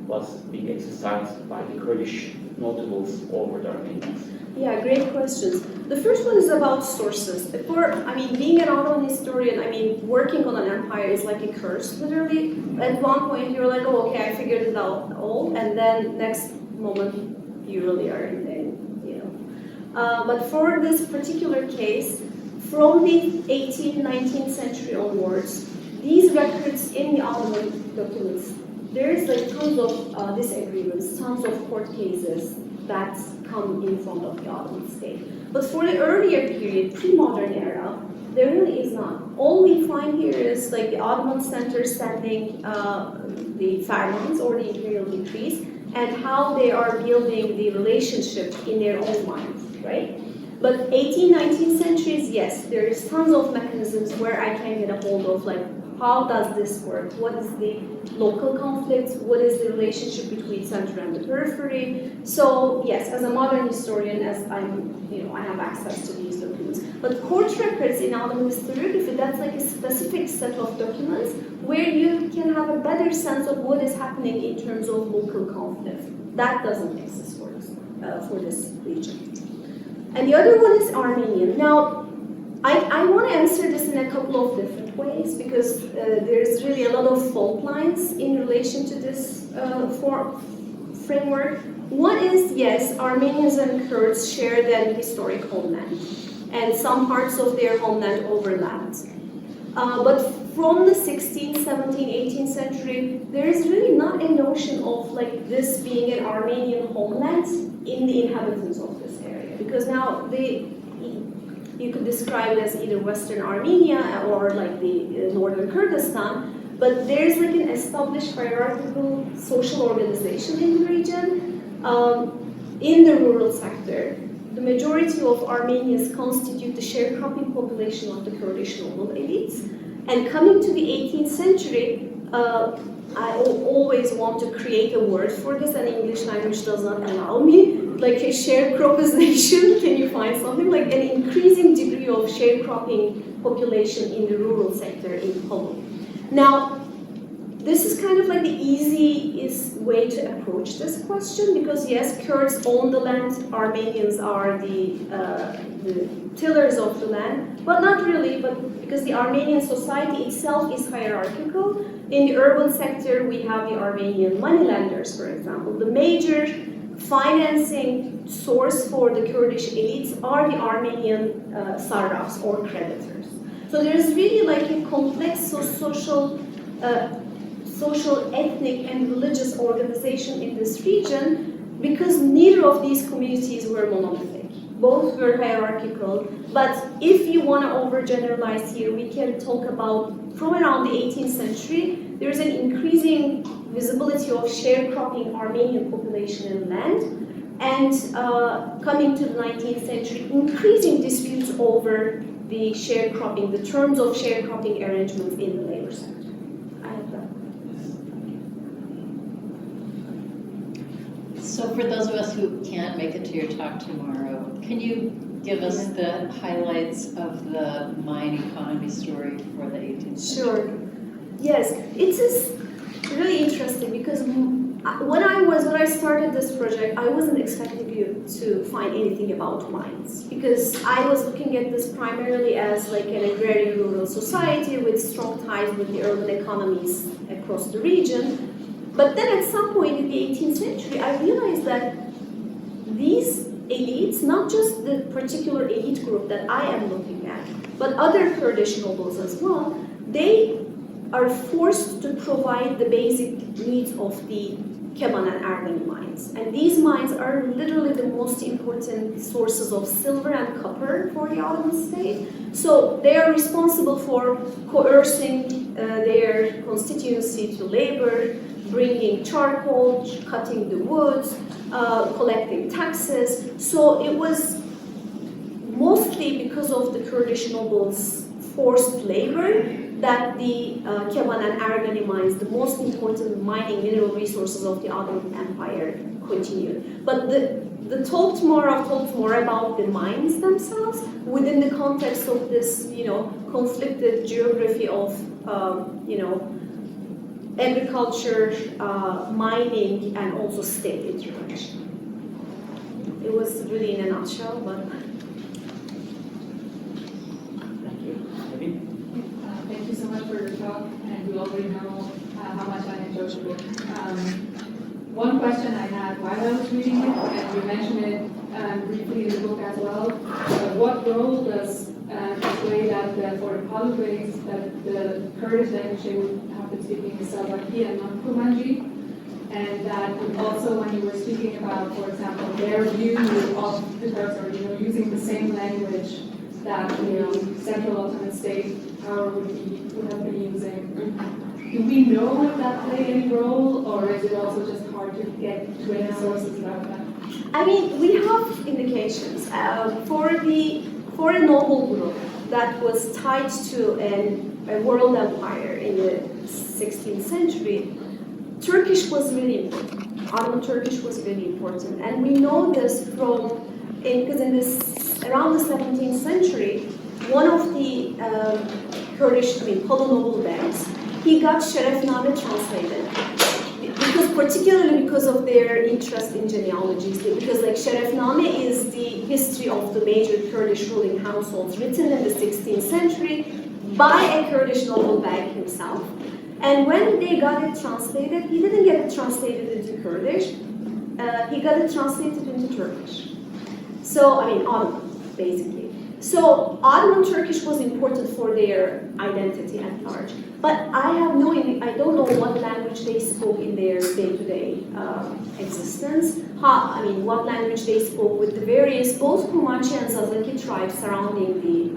was being exercised by the Kurdish notables over the Armenians? Yeah, great questions. The first one is about sources. Being an Ottoman historian, working on an empire is like a curse, literally. At one point, you're like, oh, okay, I figured it out all, and then next moment, you really are in there, But for this particular case, from the 18th, 19th century onwards, these records in the Ottoman documents, there is tons of disagreements, tons of court cases that come in front of the Ottoman state. But for the earlier period, pre-modern era, there really is not. All we find here is the Ottoman center sending the Fermans or the imperial decrees and how they are building the relationship in their own minds, right? But 18th, 19th centuries, yes, there is tons of mechanisms where I can get a hold of how does this work? What is the local conflicts? What is the relationship between center and the periphery? So yes, as a modern historian, as I have access to these documents. But court records in Ottoman historiography, that's like a specific set of documents where you can have a better sense of what is happening in terms of local conflict. That doesn't exist for this region. And the other one is Armenian. Now, I want to answer this in a couple of different ways because there's really a lot of fault lines in relation to this framework. One is, yes, Armenians and Kurds share that historic homeland, and some parts of their homeland overlapped. But from the 16th, 17th, 18th century, there is really not a notion of like this being an Armenian homeland in the inhabitants of this area, because now you could describe it as either Western Armenia or like the northern Kurdistan, but there's like an established hierarchical social organization in the region. In the rural sector, the majority of Armenians constitute the sharecropping population of the Kurdish noble elites. And coming to the 18th century, I always want to create a word for this, and English language does not allow me, like a sharecroppization. Can you find something? Like an increasing degree of sharecropping population in the rural sector in Palu. Now, this is kind of like the easiest way to approach this question because yes, Kurds own the land, Armenians are the tillers of the land, but not really, but because the Armenian society itself is hierarchical. In the urban sector, we have the Armenian moneylenders, for example. The major financing source for the Kurdish elites are the Armenian sarrafs or creditors. So there's really like a complex social, ethnic, and religious organization in this region because neither of these communities were monolithic. Both were hierarchical, but if you want to overgeneralize here, we can talk about from around the 18th century, there's an increasing visibility of sharecropping Armenian population in land, and coming to the 19th century, increasing disputes over the sharecropping, the terms of sharecropping arrangements in the labor sector. So for those of us who can't make it to your talk tomorrow, can you give us the highlights of the mine economy story for the 18th century? Sure. Yes, it is really interesting because when I started this project, I wasn't expecting you to find anything about mines because I was looking at this primarily as like an agrarian rural society with strong ties with the urban economies across the region. But then at some point in the 18th century, I realized that these elites, not just the particular elite group that I am looking at, but other Kurdish nobles as well, they are forced to provide the basic needs of the Keban and Ermeni mines. And these mines are literally the most important sources of silver and copper for the Ottoman state. So they are responsible for coercing their constituency to labor, bringing charcoal, cutting the woods, collecting taxes. So it was mostly because of the Kurdish nobles' forced labor that the Keban and Ermeni mines, the most important mining mineral resources of the Ottoman Empire, continued. But the talk tomorrow, I've talked more about the mines themselves within the context of this, conflicted geography of, agriculture, mining, and also state intervention. It was really in a nutshell, but thank you. Thank you so much for your talk, and you already know how much I enjoyed the book. One question I had while I was reading it, and you mentioned it briefly in the book as well, what role does the way that for the Palu race, that the Kurdish language they would have been speaking is Salbaki and not Kurmanji, and that also when you were speaking about, for example, their view of the Kurds, or using the same language that the Central Ottoman state power would have been using. Do we know if that played any role, or is it also just hard to get to any sources about that? I mean, we have indications for a noble group that was tied to a world empire in the 16th century. Turkish was really important. Ottoman Turkish was really important, and we know this from because in this around the 17th century, one of the Kurdish, Palu noble banks, he got Şerefname translated. Particularly because of their interest in genealogies, because like Şerefname is the history of the major Kurdish ruling households written in the 16th century by a Kurdish noble bag himself. And when they got it translated, he didn't get it translated into Kurdish, he got it translated into Turkish. So, Ottoman, basically. So, Ottoman Turkish was important for their identity at large. But I don't know what language they spoke in their day-to-day existence. What language they spoke with the various, both Kurmanchi and Zazaki tribes surrounding the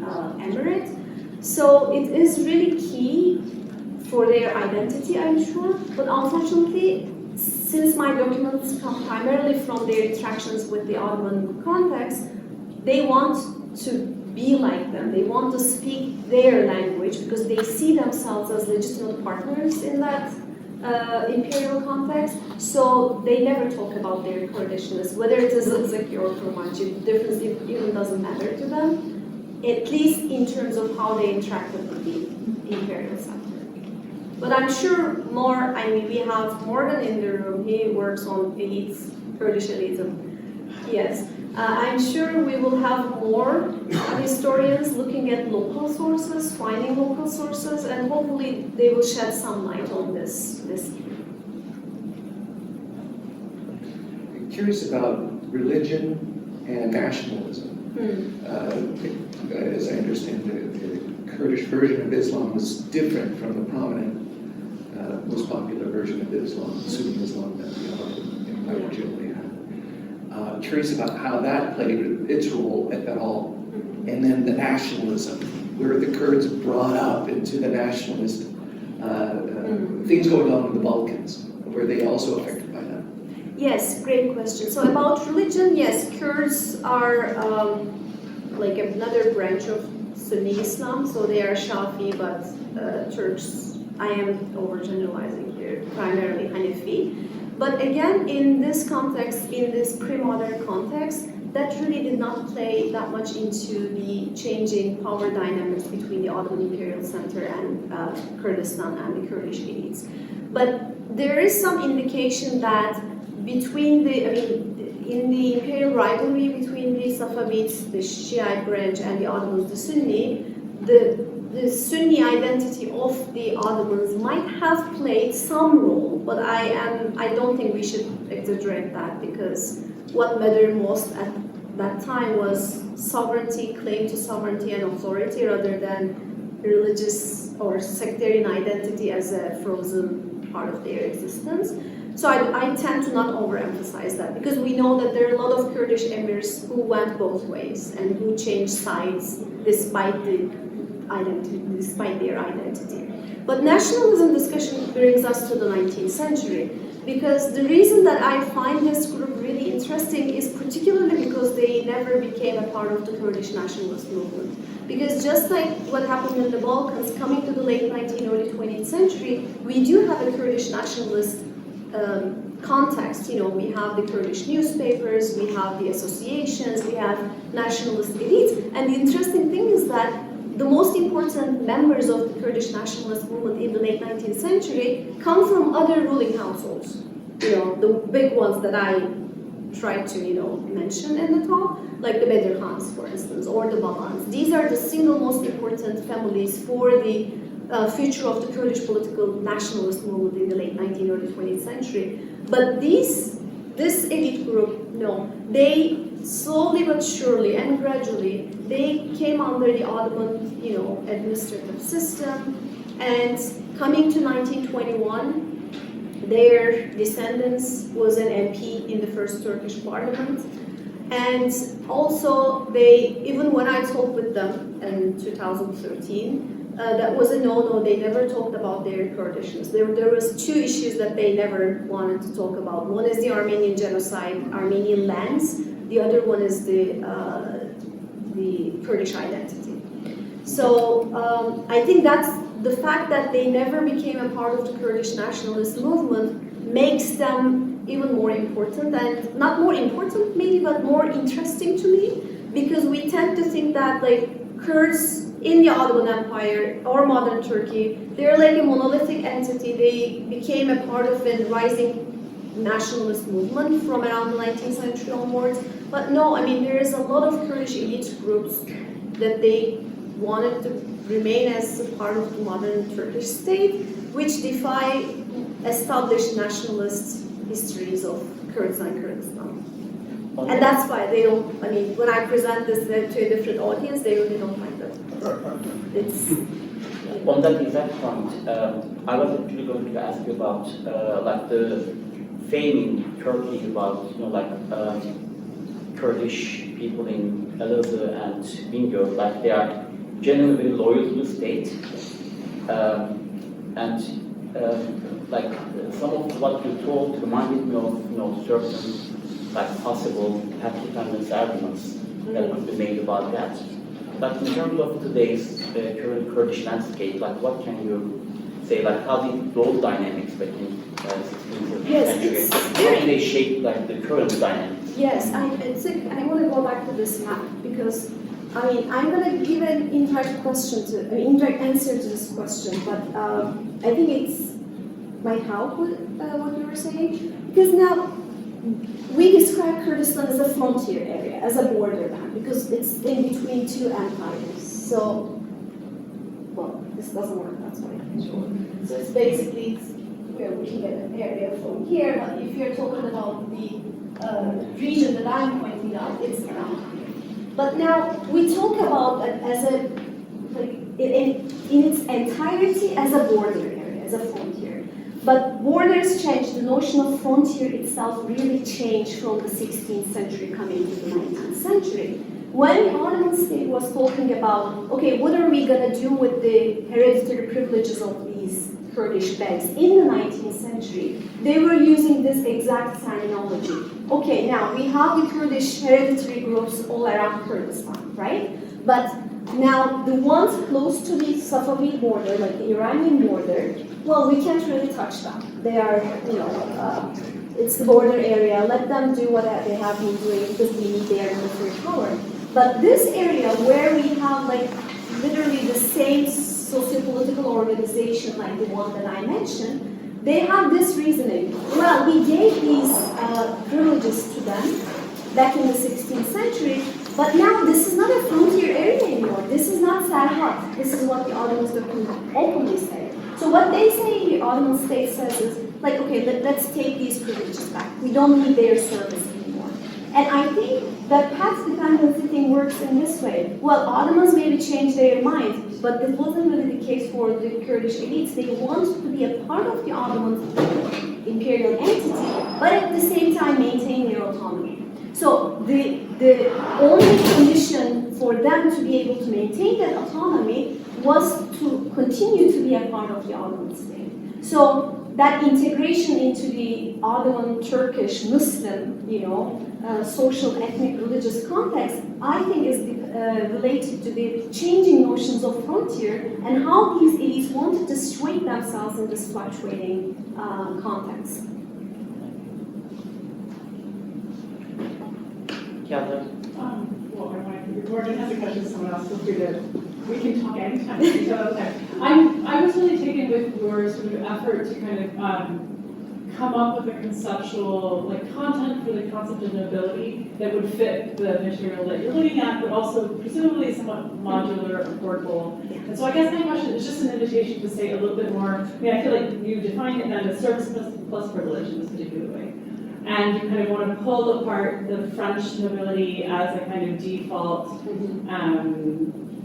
emirate. So it is really key for their identity, I'm sure. But unfortunately, since my documents come primarily from their interactions with the Ottoman context, they want to be like them. They want to speak their language because they see themselves as legitimate partners in that imperial context. So they never talk about their Kurdishness, whether it is Zazaki or Kurmanchi. The difference even doesn't matter to them, at least in terms of how they interacted with the imperial sector. But I'm sure more, we have Morgan in the room, he works on elites, Kurdish elitism. Yes. I'm sure we will have more historians looking at local sources, finding local sources, and hopefully they will shed some light on this. I'm curious about religion and nationalism. As I understand, the Kurdish version of Islam was different from the prominent, most popular version of Islam, Sunni Islam that the Ottoman Empire generally had. Curious about how that played its role, if at all, and then the nationalism, where the Kurds brought up into the nationalist things going on in the Balkans, were they also affected by that? Yes, great question. So about religion, yes, Kurds are like another branch of Sunni Islam, so they are Shafi, but Turks, I am overgeneralizing here, primarily Hanafi. But again, in this context, in this pre-modern context, that really did not play that much into the changing power dynamics between the Ottoman Imperial Center and Kurdistan and the Kurdish elites. But there is some indication that between in the imperial rivalry between the Safavids, the Shiite branch, and the Ottomans, the Sunni, the Sunni identity of the Ottomans might have played some role, but I don't think we should exaggerate that, because what mattered most at that time was sovereignty, claim to sovereignty and authority, rather than religious or sectarian identity as a frozen part of their existence. So I tend to not overemphasize that, because we know that there are a lot of Kurdish emirs who went both ways and who changed sides despite their identity. But nationalism discussion brings us to the 19th century, because the reason that I find this group really interesting is particularly because they never became a part of the Kurdish nationalist movement. Because just like what happened in the Balkans, coming to the late 19th, early 20th century, we do have a Kurdish nationalist context. We have the Kurdish newspapers, we have the associations, we have nationalist elites. And the interesting thing is that the most important members of the Kurdish nationalist movement in the late 19th century come from other ruling households. The big ones that I tried to, mention in the talk, like the Bedir Khans, for instance, or the Babans. These are the single most important families for the future of the Kurdish political nationalist movement in the late 19th, early 20th century. But this elite group, no, they slowly but surely and gradually, they came under the Ottoman, administrative system, and coming to 1921, their descendants was an MP in the first Turkish parliament. And also, even when I talked with them in 2013, that was a no-no. They never talked about their Kurdishness. There was two issues that they never wanted to talk about. One is the Armenian genocide, Armenian lands. The other one is the Kurdish identity. So I think that's the fact that they never became a part of the Kurdish nationalist movement makes them even more important, and not more important maybe, but more interesting to me, because we tend to think that Kurds in the Ottoman Empire or modern Turkey, they're like a monolithic entity. They became a part of a rising nationalist movement from around the 19th century onwards. But no, I mean, there is a lot of Kurdish elite groups that they wanted to remain as a part of the modern Turkish state, which defy established nationalist histories of Kurds and Kurdistan. And that's why they don't, I mean, when I present this to a different audience, they really don't like that. It's... On that exact point, I was actually going to ask you about like the fame in Turkey about, you know, like Kurdish people in Elazığ and Bingöl, like they are generally very loyal to the state. Like some of what you told reminded me of, you know, certain like possible path dependence arguments that could be made about that. But in terms of today's current Kurdish landscape, like what can you say, like how did those dynamics between 16th century, how do they shape like the current dynamics? Yes, I want to go back to this map because, I mean, I'm going to give an indirect answer to this question, but I think it's might help with what you were saying, because now we describe Kurdistan as a frontier area, as a borderland, because it's in between two empires. So, well, this doesn't work, that's why I can show it. So it's basically, we're looking at an area from here, but if you're talking about the region that I'm pointing out, it's around here. But now, we talk about it as a, like, in its entirety as a border area, as a frontier. But borders change, the notion of frontier itself really changed from the 16th century coming to the 19th century. When the Ottoman state was talking about, okay, what are we going to do with the hereditary privileges of these Kurdish bey's in the 19th century, they were using this exact terminology. Okay, now we have the Kurdish hereditary groups all around Kurdistan, right? But now the ones close to the Safavid border, like the Iranian border, well, we can't really touch them. They are, you know, it's the border area. Let them do what they have been doing because we need their military power. But this area where we have like literally the same socio-political organization like the one that I mentioned, they have this reasoning. Well, we gave these privileges to them back in the 16th century, but now this is not a frontier area anymore. This is not Serhat. This is what the Ottomans openly say. So what they say, the Ottoman state says is, like, okay, let's take these privileges back. We don't need their service anymore. And I think that path dependency thing works in this way. Well, Ottomans maybe changed their mind, but this wasn't really the case for the Kurdish elites. They wanted to be a part of the Ottoman imperial entity, but at the same time maintain their autonomy. So the only condition for them to be able to maintain that autonomy was to continue to be a part of the Ottoman state. So that integration into the Ottoman Turkish Muslim, you know, social, ethnic, religious context, I think is related to the changing notions of frontier and how these elites wanted to situate themselves in this fluctuating context. Yeah, Well, I want to, if Morgan has a question to someone else, feel free to, we can talk anytime. Each other time. I was really taken with your sort of effort to kind of come up with a conceptual, like, content for the concept of nobility that would fit the material that you're looking at, but also presumably somewhat modular or portable. And so I guess my question is just an invitation to say a little bit more. I mean, I feel like you defined it then as service plus privilege in this particular way. And you kind of want to pull apart the French nobility as a kind of default,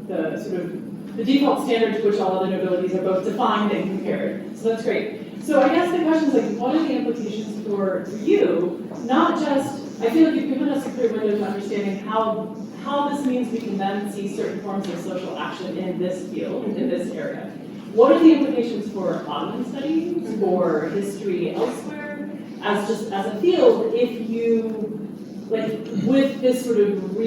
the sort of the default standard to which all other nobilities are both defined and compared. So that's great. So I guess the question is, like, what are the implications for you? Not just, I feel like you've given us a clear window to understanding how this means we can then see certain forms of social action in this field, in this area. What are the implications for Ottoman studies, for history elsewhere, as a field, if you, like, with this sort of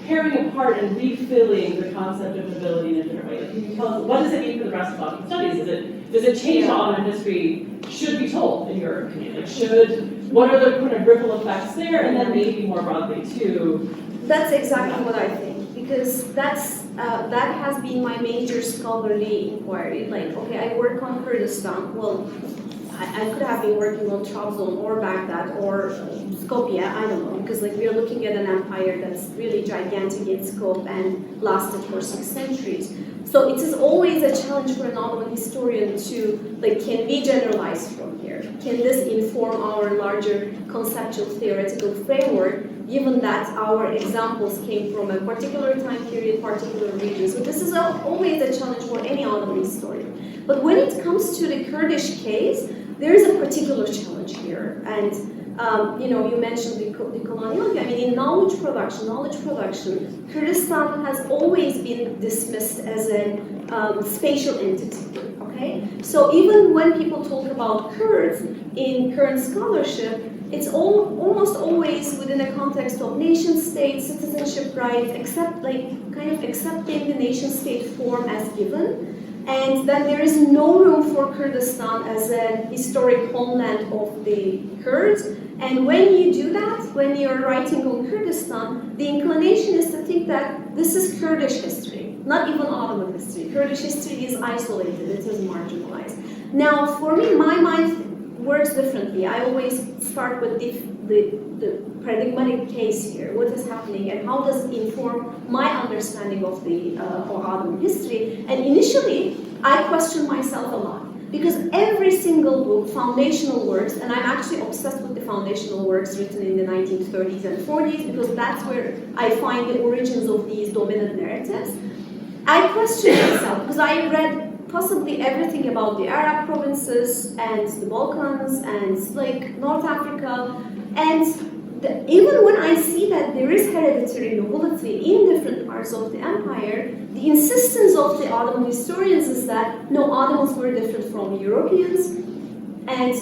pairing apart and refilling the concept of nobility in a different way? Like, can you tell us, what does it mean for the rest of Ottoman studies? Does it change how Ottoman history should be told, in your opinion? Like, what are the kind of ripple effects there, and then maybe more broadly too? That's exactly what I think. because that has been my major scholarly inquiry. Like, okay, I work on Kurdistan. Well, I could have been working on Trabzon or Baghdad or Skopje, I don't know, because like we are looking at an empire that's really gigantic in scope and lasted for 6 centuries. So it is always a challenge for an Ottoman historian to, like, can we generalize from here? Can this inform our larger conceptual theoretical framework, given that our examples came from a particular time period, particular region? So this is always a challenge for any Ottoman historian. But when it comes to the Kurdish case, there is a particular challenge here. And you mentioned the coloniality. I mean, in knowledge production, Kurdistan has always been dismissed as a spatial entity. Okay, so even when people talk about Kurds in current scholarship, it's almost always within a context of nation state, citizenship rights, accepting the nation state form as given. And then there is no room for Kurdistan as a historic homeland of the Kurds. And when you do that, when you're writing on Kurdistan, the inclination is to think that this is Kurdish history, not even Ottoman history. Kurdish history is isolated, it is marginalized. Now, for me, my mind works differently. I always start with the paradigmatic case here. What is happening and how does it inform my understanding of the Ottoman history? And initially, I questioned myself a lot because every single book, foundational works, and I'm actually obsessed with the foundational works written in the 1930s and 40s because that's where I find the origins of these dominant narratives. I questioned myself because I read possibly everything about the Arab provinces and the Balkans and like North Africa, and even when I see that there is hereditary nobility in different parts of the empire, the insistence of the Ottoman historians is that no, Ottomans were different from Europeans, and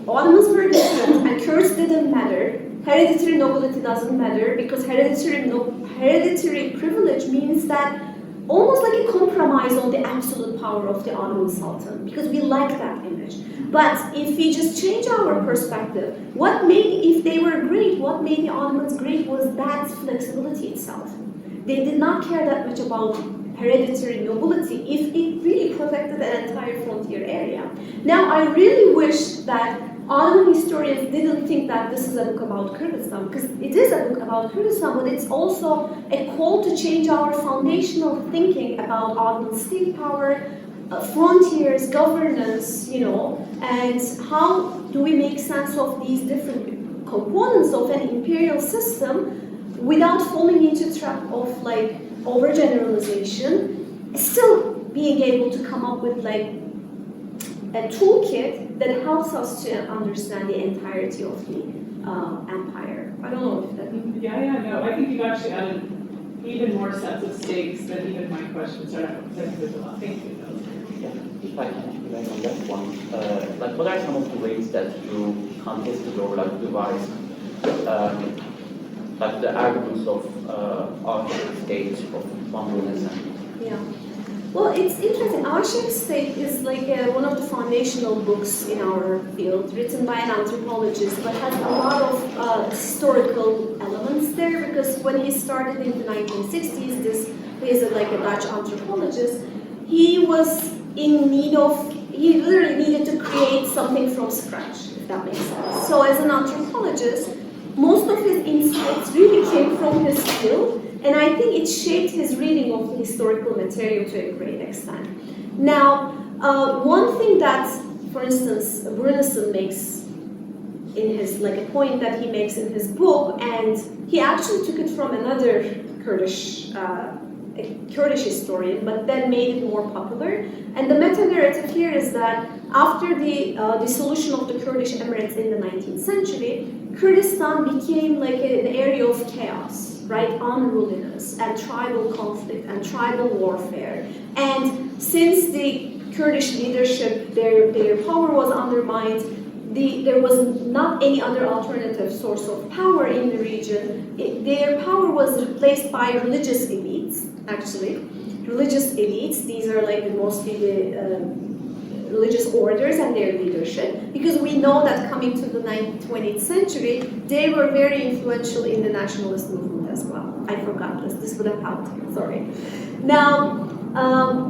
Ottomans were different, and Kurds didn't matter. Hereditary nobility doesn't matter because hereditary privilege means that almost like a compromise on the absolute power of the Ottoman Sultan, because we like that image. But if we just change our perspective, if they were great, what made the Ottomans great was that flexibility itself. They did not care that much about hereditary nobility if it really protected an entire frontier area. Now, I really wish that Ottoman historians didn't think that this is a book about Kurdistan, because it is a book about Kurdistan, but it's also a call to change our foundational thinking about Ottoman state power, frontiers, governance, and how do we make sense of these different components of an imperial system without falling into the trap of like overgeneralization, still being able to come up with like a toolkit that helps us to understand the entirety of the empire. I don't know if that... No, I think you've actually added even more sets of stakes than even my questions are. Thank you. Yeah, if I can remain on that one, like what are some of the ways that you contested or like devised like the arguments of Archaic State of Mongolism? Yeah. Well, it's interesting. Archaic State is like one of the foundational books in our field, written by an anthropologist, but has a lot of historical elements there, because when he started in the 1960s, he is like a Dutch anthropologist, he was in need of, he literally needed to create something from scratch, if that makes sense. So as an anthropologist, most of his insights really came from his field, and I think it shaped his reading of the historical material to a great extent. Now, one thing that, for instance, Brunison makes in his, like a point that he makes in his book, and he actually took it from another Kurdish historian, but then made it more popular. And the meta-narrative here is that after the dissolution of the Kurdish emirates in the 19th century, Kurdistan became like an area of chaos, right? Unruliness and tribal conflict and tribal warfare. And since the Kurdish leadership, their power was undermined, there was not any other alternative source of power in the region. Their power was replaced by religious elites, actually. Religious elites, these are like mostly the religious orders and their leadership, because we know that coming to the 20th century, they were very influential in the nationalist movement as well. I forgot this. This would have helped. Sorry. Now,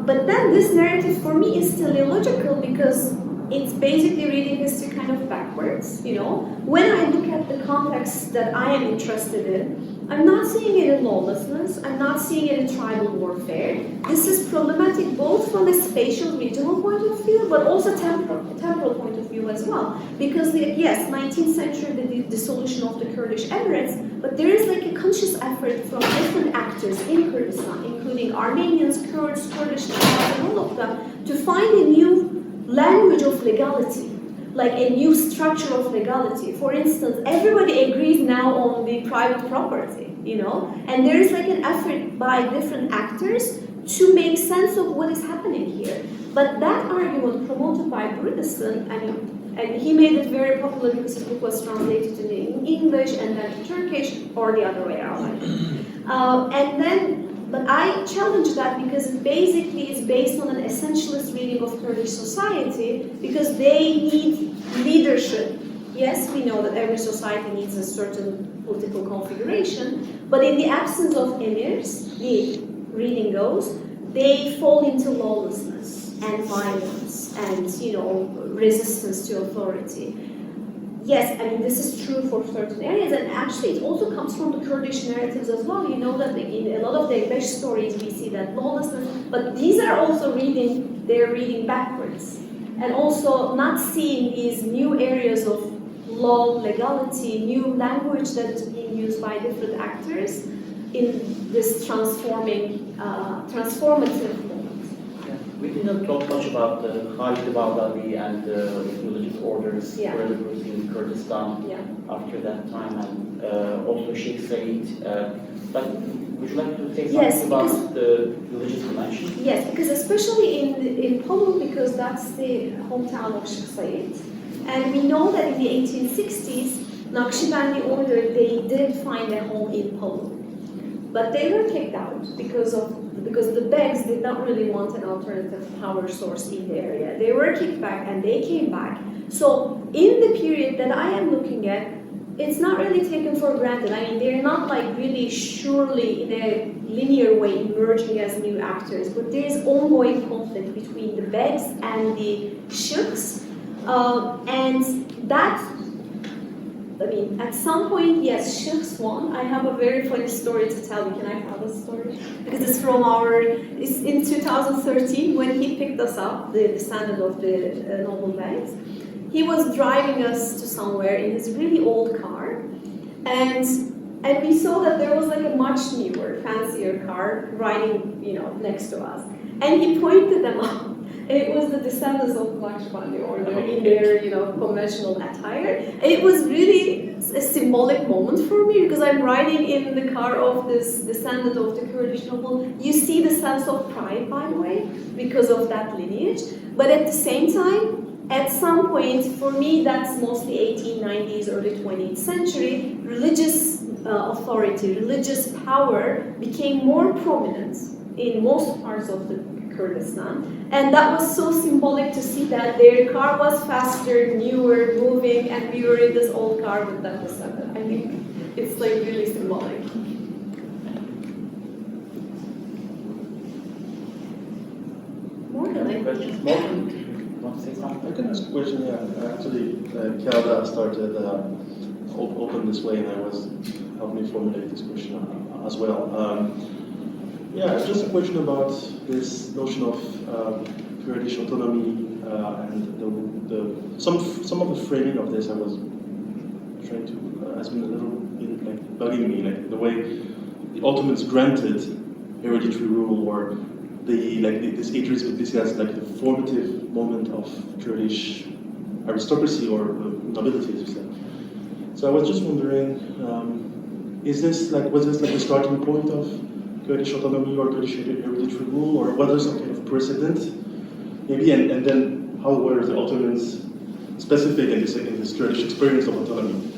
but then this narrative for me is still illogical because it's basically reading history kind of backwards, you know. When I look at the context that I am interested in, I'm not seeing it in lawlessness, I'm not seeing it in tribal warfare. This is problematic both from a spatial regional point of view, but also temporal point of view as well. Because yes, 19th century, the dissolution of the Kurdish Emirates, but there is like a conscious effort from different actors in Kurdistan, including Armenians, Kurds, Kurdish tribes, and all of them, to find a new language of legality, like a new structure of legality. For instance, everybody agrees now on the private property, you know, and there is like an effort by different actors to make sense of what is happening here. But that argument promoted by Kurdistan, and he made it very popular because his book was translated to English and then to Turkish, or the other way around. But I challenge that because it basically is based on an essentialist reading of Kurdish society because they need leadership. Yes, we know that every society needs a certain political configuration, but in the absence of emirs, the reading goes, they fall into lawlessness and violence and, you know, resistance to authority. Yes, I mean, this is true for certain areas, and actually it also comes from the Kurdish narratives as well. You know that in a lot of the English stories we see that lawlessness, but these are also they're reading backwards. And also not seeing these new areas of law, legality, new language that is being used by different actors in this transformative moment. We did not talk much about the Khalid-Baghdadi and the religious orders developed in Kurdistan after that time, and also Sheikh Said. But would you like to say something about the religious dimension? Yes, because especially in Palu, because that's the hometown of Sheikh Said, and we know that in the 1860s, Naqshbandi order, they did find a home in Palu. But they were kicked out because the Begs did not really want an alternative power source in the area. They were kicked back and they came back. So in the period that I am looking at, it's not really taken for granted. I mean, they're not like really surely in a linear way emerging as new actors, but there is ongoing conflict between the Begs and the Sheikhs. And that, I mean, at some point, yes, Sheikhs won. I have a very funny story to tell you. Can I tell this story? Because it's it's in 2013 when he picked us up, the descendant of the noble Begs. He was driving us to somewhere in his really old car, and we saw that there was like a much newer, fancier car riding, you know, next to us. And he pointed them out. And it was the descendants of Naqshbandi order in their, you know, conventional attire. And it was really a symbolic moment for me because I'm riding in the car of this descendant of the Kurdish noble. You see the sense of pride, by the way, because of that lineage. But at the same time, at some point, for me, that's mostly 1890s, early 20th century, religious authority, religious power became more prominent in most parts of the Kurdistan. And that was so symbolic to see that their car was faster, newer, moving, and we were in this old car with that descendant. I think it's like really symbolic. Morgan, Questions? Morgan, you want to say something? I can ask a question, yeah. Actually, Kelda started open this way, and I was helped me formulate this question as well. Yeah, just a question about this notion of Kurdish autonomy and some of the framing of this. I was trying to has been a little bit like bugging me, like the way the Ottomans granted hereditary rule, or this Idris Bidisi as like the formative moment of Kurdish aristocracy or nobility, as you said. So I was just wondering, was this like the starting point of Kurdish autonomy or Kurdish hereditary rule, or was there some kind of precedent, maybe, and then how were the Ottomans specific in this Kurdish experience of autonomy?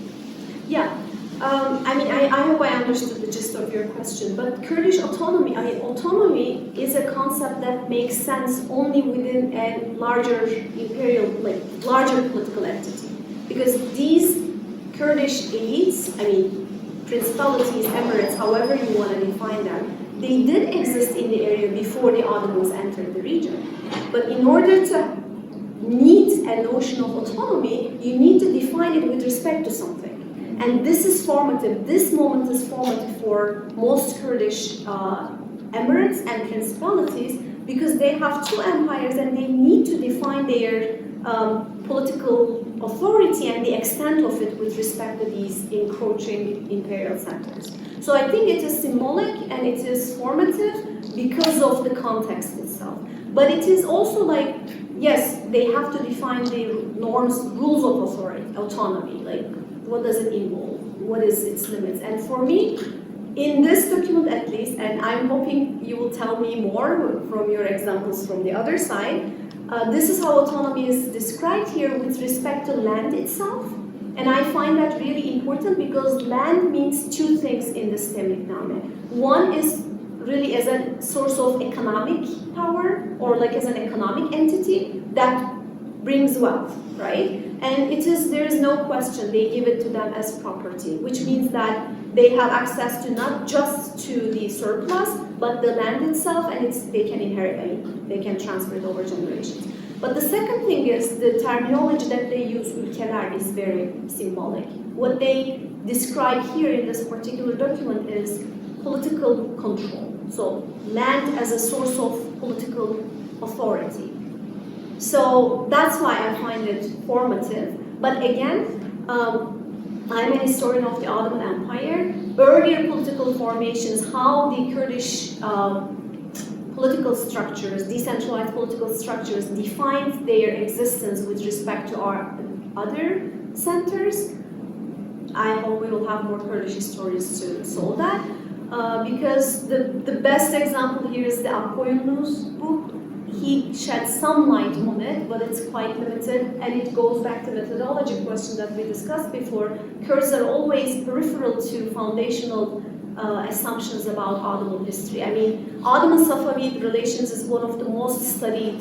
Yeah, I mean, I hope I understood the gist of your question, but Kurdish autonomy, I mean, autonomy is a concept that makes sense only within a larger imperial, like larger political entity, because these Kurdish elites, I mean, principalities, emirates, however you want to define them, they did exist in the area before the Ottomans entered the region. But in order to meet a notion of autonomy, you need to define it with respect to something. And this is formative. This moment is formative for most Kurdish emirates and principalities because they have two empires and they need to define their political authority and the extent of it with respect to these encroaching imperial centers. So I think it is symbolic and it is formative because of the context itself. But it is also like, yes, they have to define the norms, rules of authority, autonomy, like what does it involve, what is its limits. And for me, in this document at least, and I'm hoping you will tell me more from your examples from the other side, this is how autonomy is described here with respect to land itself. And I find that really important because land means two things in the systemic name. One is really as a source of economic power or like as an economic entity that brings wealth, right? And there is no question they give it to them as property, which means that they have access to not just to the surplus, but the land itself, and they can inherit it, they can transfer it over generations. But the second thing is the terminology that they use, ülkeler, is very symbolic. What they describe here in this particular document is political control. So land as a source of political authority. So that's why I find it formative. But again, I'm a historian of the Ottoman Empire. Earlier political formations, how the Kurdish political structures, decentralized political structures, defined their existence with respect to our other centers. I hope we will have more Kurdish historians to solve that. Because the best example here is the Akkoyunlu's book. He sheds some light on it, but it's quite limited, and it goes back to the methodology question that we discussed before. Kurds are always peripheral to foundational assumptions about Ottoman history. I mean, Ottoman-Safavid relations is one of the most studied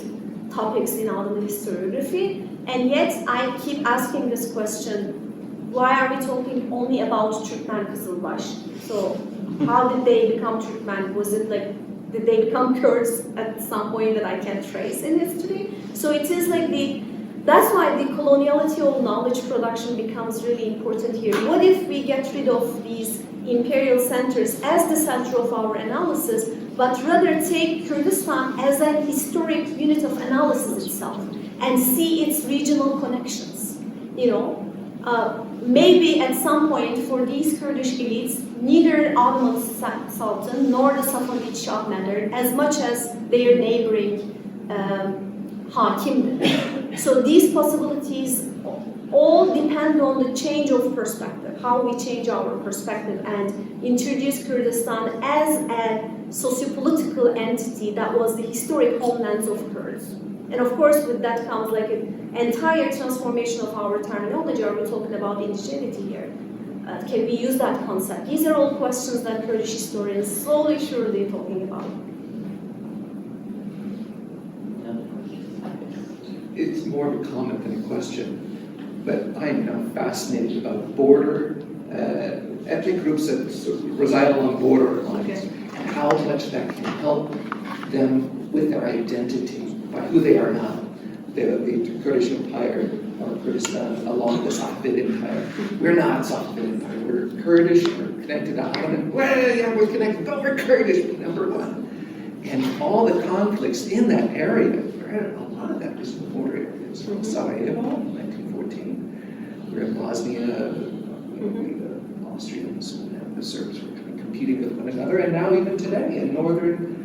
topics in Ottoman historiography, and yet I keep asking this question, why are we talking only about Türkmen Kızılbaş? So, how did they become Türkmen? Was it like, did they become Kurds at some point that I can trace in history? So it is like that's why the coloniality of knowledge production becomes really important here. What if we get rid of these imperial centers as the center of our analysis, but rather take Kurdistan as a historic unit of analysis itself and see its regional connections, you know? Maybe at some point for these Kurdish elites, neither Ottoman Sultan nor the Safavid Shah mattered as much as their neighboring Hakim did. So these possibilities all depend on the change of perspective, how we change our perspective and introduce Kurdistan as a sociopolitical entity that was the historic homelands of Kurds. And of course, with that comes like an entire transformation of our terminology. Are we talking about indigeneity here? Can we use that concept? These are all questions that Kurdish historians slowly, surely talking about. It's more of a comment than a question, but I'm now fascinated about border, ethnic groups that reside along border lines, and how much that can help them with their identity by who they are now. The Kurdish Empire, or Kurdistan, along the Safavid Empire. We're not Safavid Empire, we're Kurdish, we're connected to Ottoman. Well, yeah, we're connected, but we're Kurdish, number one. And all the conflicts in that area, a lot of that was in the border areas. From Sarajevo in 1914. We're in Bosnia, the Austrians and the Serbs were competing with one another, and now even today in northern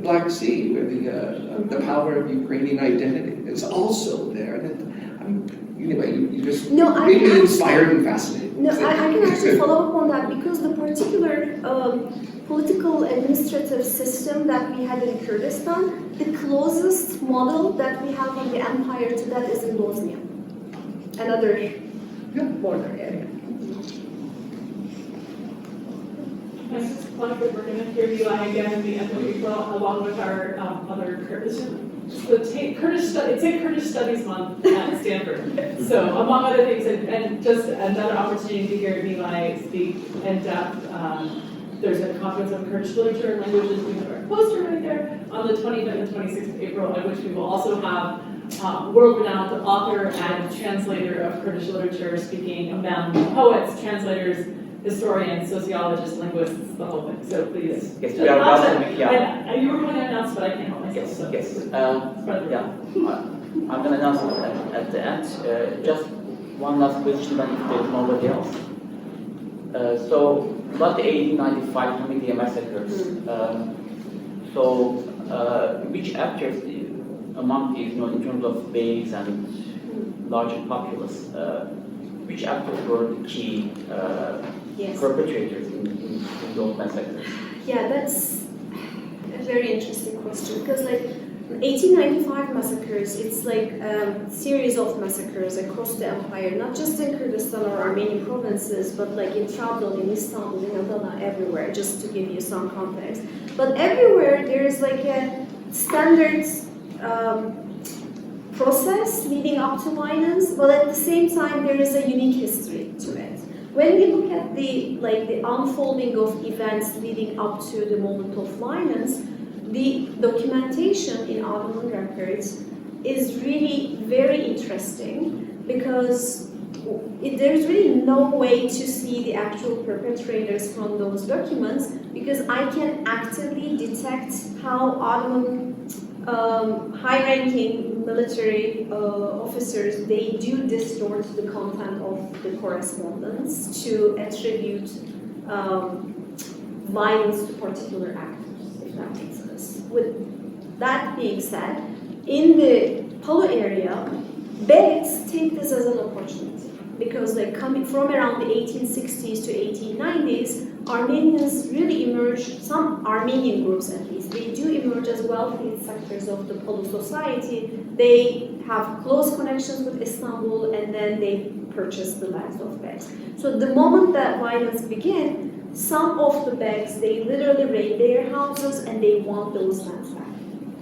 Black Sea, where the power of Ukrainian identity is also there. Anyway, you just made me inspired and fascinated. No, I can actually follow up on that because the particular political administrative system that we had in Kurdistan, the closest model that we have in the empire to that is in Bosnia, another border area. Can I just plug that we're going to hear Nilay again at the end of April, along with our other Kurdish, it's a Kurdish Studies Month at Stanford. So among other things, and just another opportunity to hear Nilay speak in depth. There's a conference on Kurdish literature and languages. We have our poster right there on the 25th and 26th of April, at which we will also have world-renowned author and translator of Kurdish literature speaking about poets, translators, historians, sociologists, linguists, the whole thing. So please. Yes, we are welcoming, yeah. You were going to announce, but I can't help myself. Yes, so yes. spread the word. Yeah. I'm going to announce it at the end. Just one last question, then if there's nobody else. So, about the 1895 Hamidiye massacres. Which actors among these, in terms of base and larger populace, which actors were the key Yes. perpetrators in those massacres? Yeah, that's a very interesting question because, like, 1895 massacres, it's like a series of massacres across the empire, not just in Kurdistan or Armenian provinces, but like in Trabzon, in Istanbul, in Adana, everywhere, just to give you some context. But everywhere there's like a standard process leading up to violence, but at the same time there is a unique history to it. When we look at the unfolding of events leading up to the moment of violence, the documentation in Ottoman records is really very interesting because there's really no way to see the actual perpetrators from those documents, because I can actively detect how Ottoman high-ranking military officers, they do distort the content of the correspondence to attribute violence to particular actors, if that makes sense. With that being said, in the Palu area, Beyliks take this as an opportunity because, like, coming from around the 1860s to 1890s, Armenians really emerge, some Armenian groups at least, they do emerge as wealthy sectors of the Palu society. They have close connections with Istanbul, and then they purchase the lands of Beyliks. So the moment that violence began, some of the Beyliks, they literally raid their houses and they want those lands back,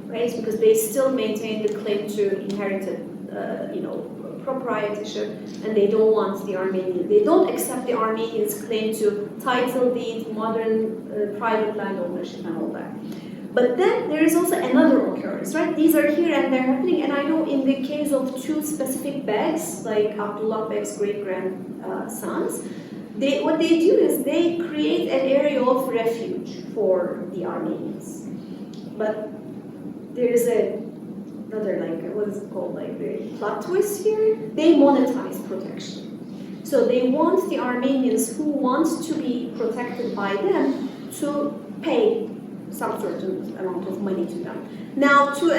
right? Because they still maintain the claim to inherited, proprietorship, and they don't want the Armenian. They don't accept the Armenians' claim to title deed, modern private land ownership, and all that. But then there is also another occurrence, right? These are here and they're happening, and I know in the case of two specific Beyliks, like Abdullah Bey's great-grandsons, what they do is they create an area of refuge for the Armenians. But there is another, what is it called, the plot twist here? They monetize protection. So they want the Armenians who want to be protected by them to pay some certain amount of money to them. Now, to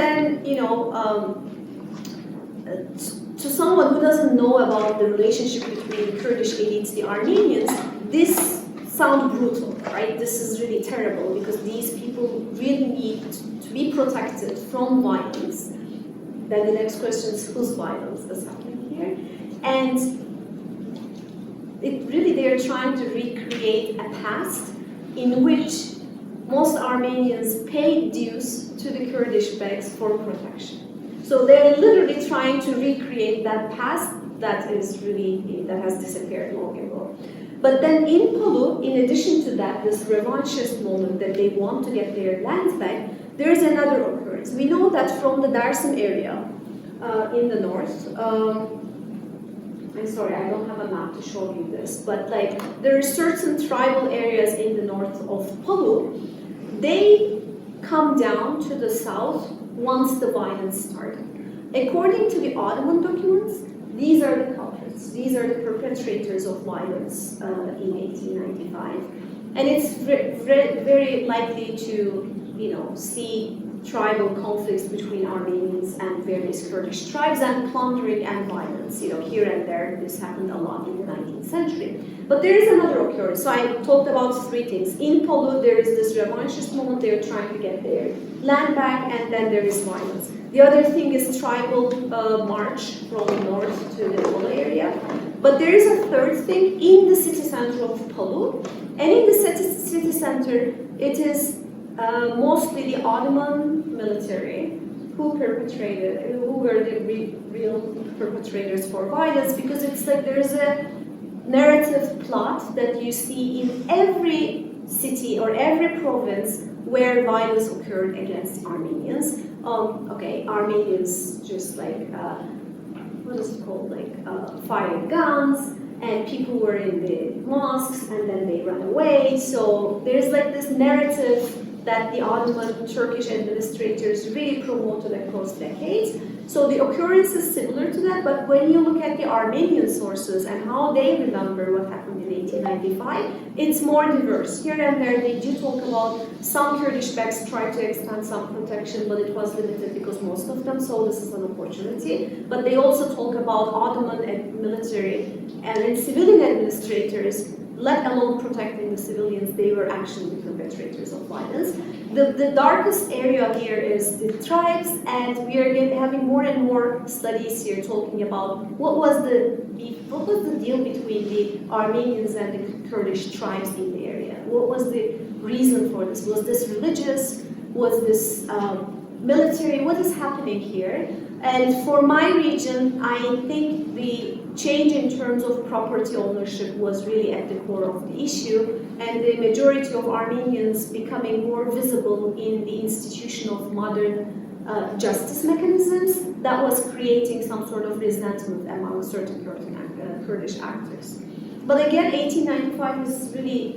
someone who doesn't know about the relationship between the Kurdish elites, the Armenians, this sounds brutal, right? This is really terrible because these people really need to be protected from violence. Then the next question is, whose violence is happening here? And they're trying to recreate a past in which most Armenians paid dues to the Kurdish Beyliks for protection. So they're literally trying to recreate that past that has disappeared long ago. But then in Palu, in addition to that, this revanchist moment that they want to get their lands back, there's another occurrence. We know that from the Dersim area in the north, I'm sorry, I don't have a map to show you this, but there are certain tribal areas in the north of Palu. They come down to the south once the violence started. According to the Ottoman documents, these are the culprits. These are the perpetrators of violence in 1895. And it's very likely to, see tribal conflicts between Armenians and various Kurdish tribes, and plundering and violence. Here and there, this happened a lot in the 19th century. But there is another occurrence. So I talked about three things. In Palu, there is this revanchist movement. They're trying to get their land back, and then there is violence. The other thing is tribal march from north to the Palu area. But there is a third thing in the city center of Palu. And in the city center, it is mostly the Ottoman military who were the real perpetrators for violence, because it's like there's a narrative plot that you see in every city or every province where violence occurred against Armenians. Armenians just like, what is it called, fired guns, and people were in the mosques and then they ran away. So there's like this narrative that the Ottoman Turkish administrators really promoted across decades. So the occurrence is similar to that, but when you look at the Armenian sources and how they remember what happened in 1895, it's more diverse. Here and there they do talk about some Kurdish Beks tried to extend some protection, but it was limited because most of them saw this as an opportunity. But they also talk about Ottoman military and then civilian administrators, let alone protecting the civilians, they were actually the perpetrators of violence. The darkest area here is the tribes, and we are having more and more studies here talking about what was the deal between the Armenians and the Kurdish tribes in the area. What was the reason for this? Was this religious? Was this military? What is happening here? And for my region, I think the change in terms of property ownership was really at the core of the issue, and the majority of Armenians becoming more visible in the institution of modern justice mechanisms that was creating some sort of resentment among certain Kurdish actors. But again, 1895 is really,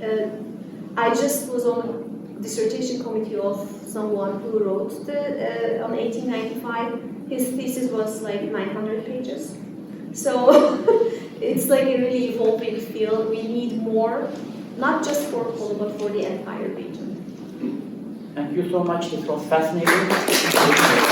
I just was on a dissertation committee of someone who wrote on 1895. His thesis was like 900 pages. So it's like a really evolving field. We need more, not just for Palu, but for the entire region. Thank you so much. It was fascinating.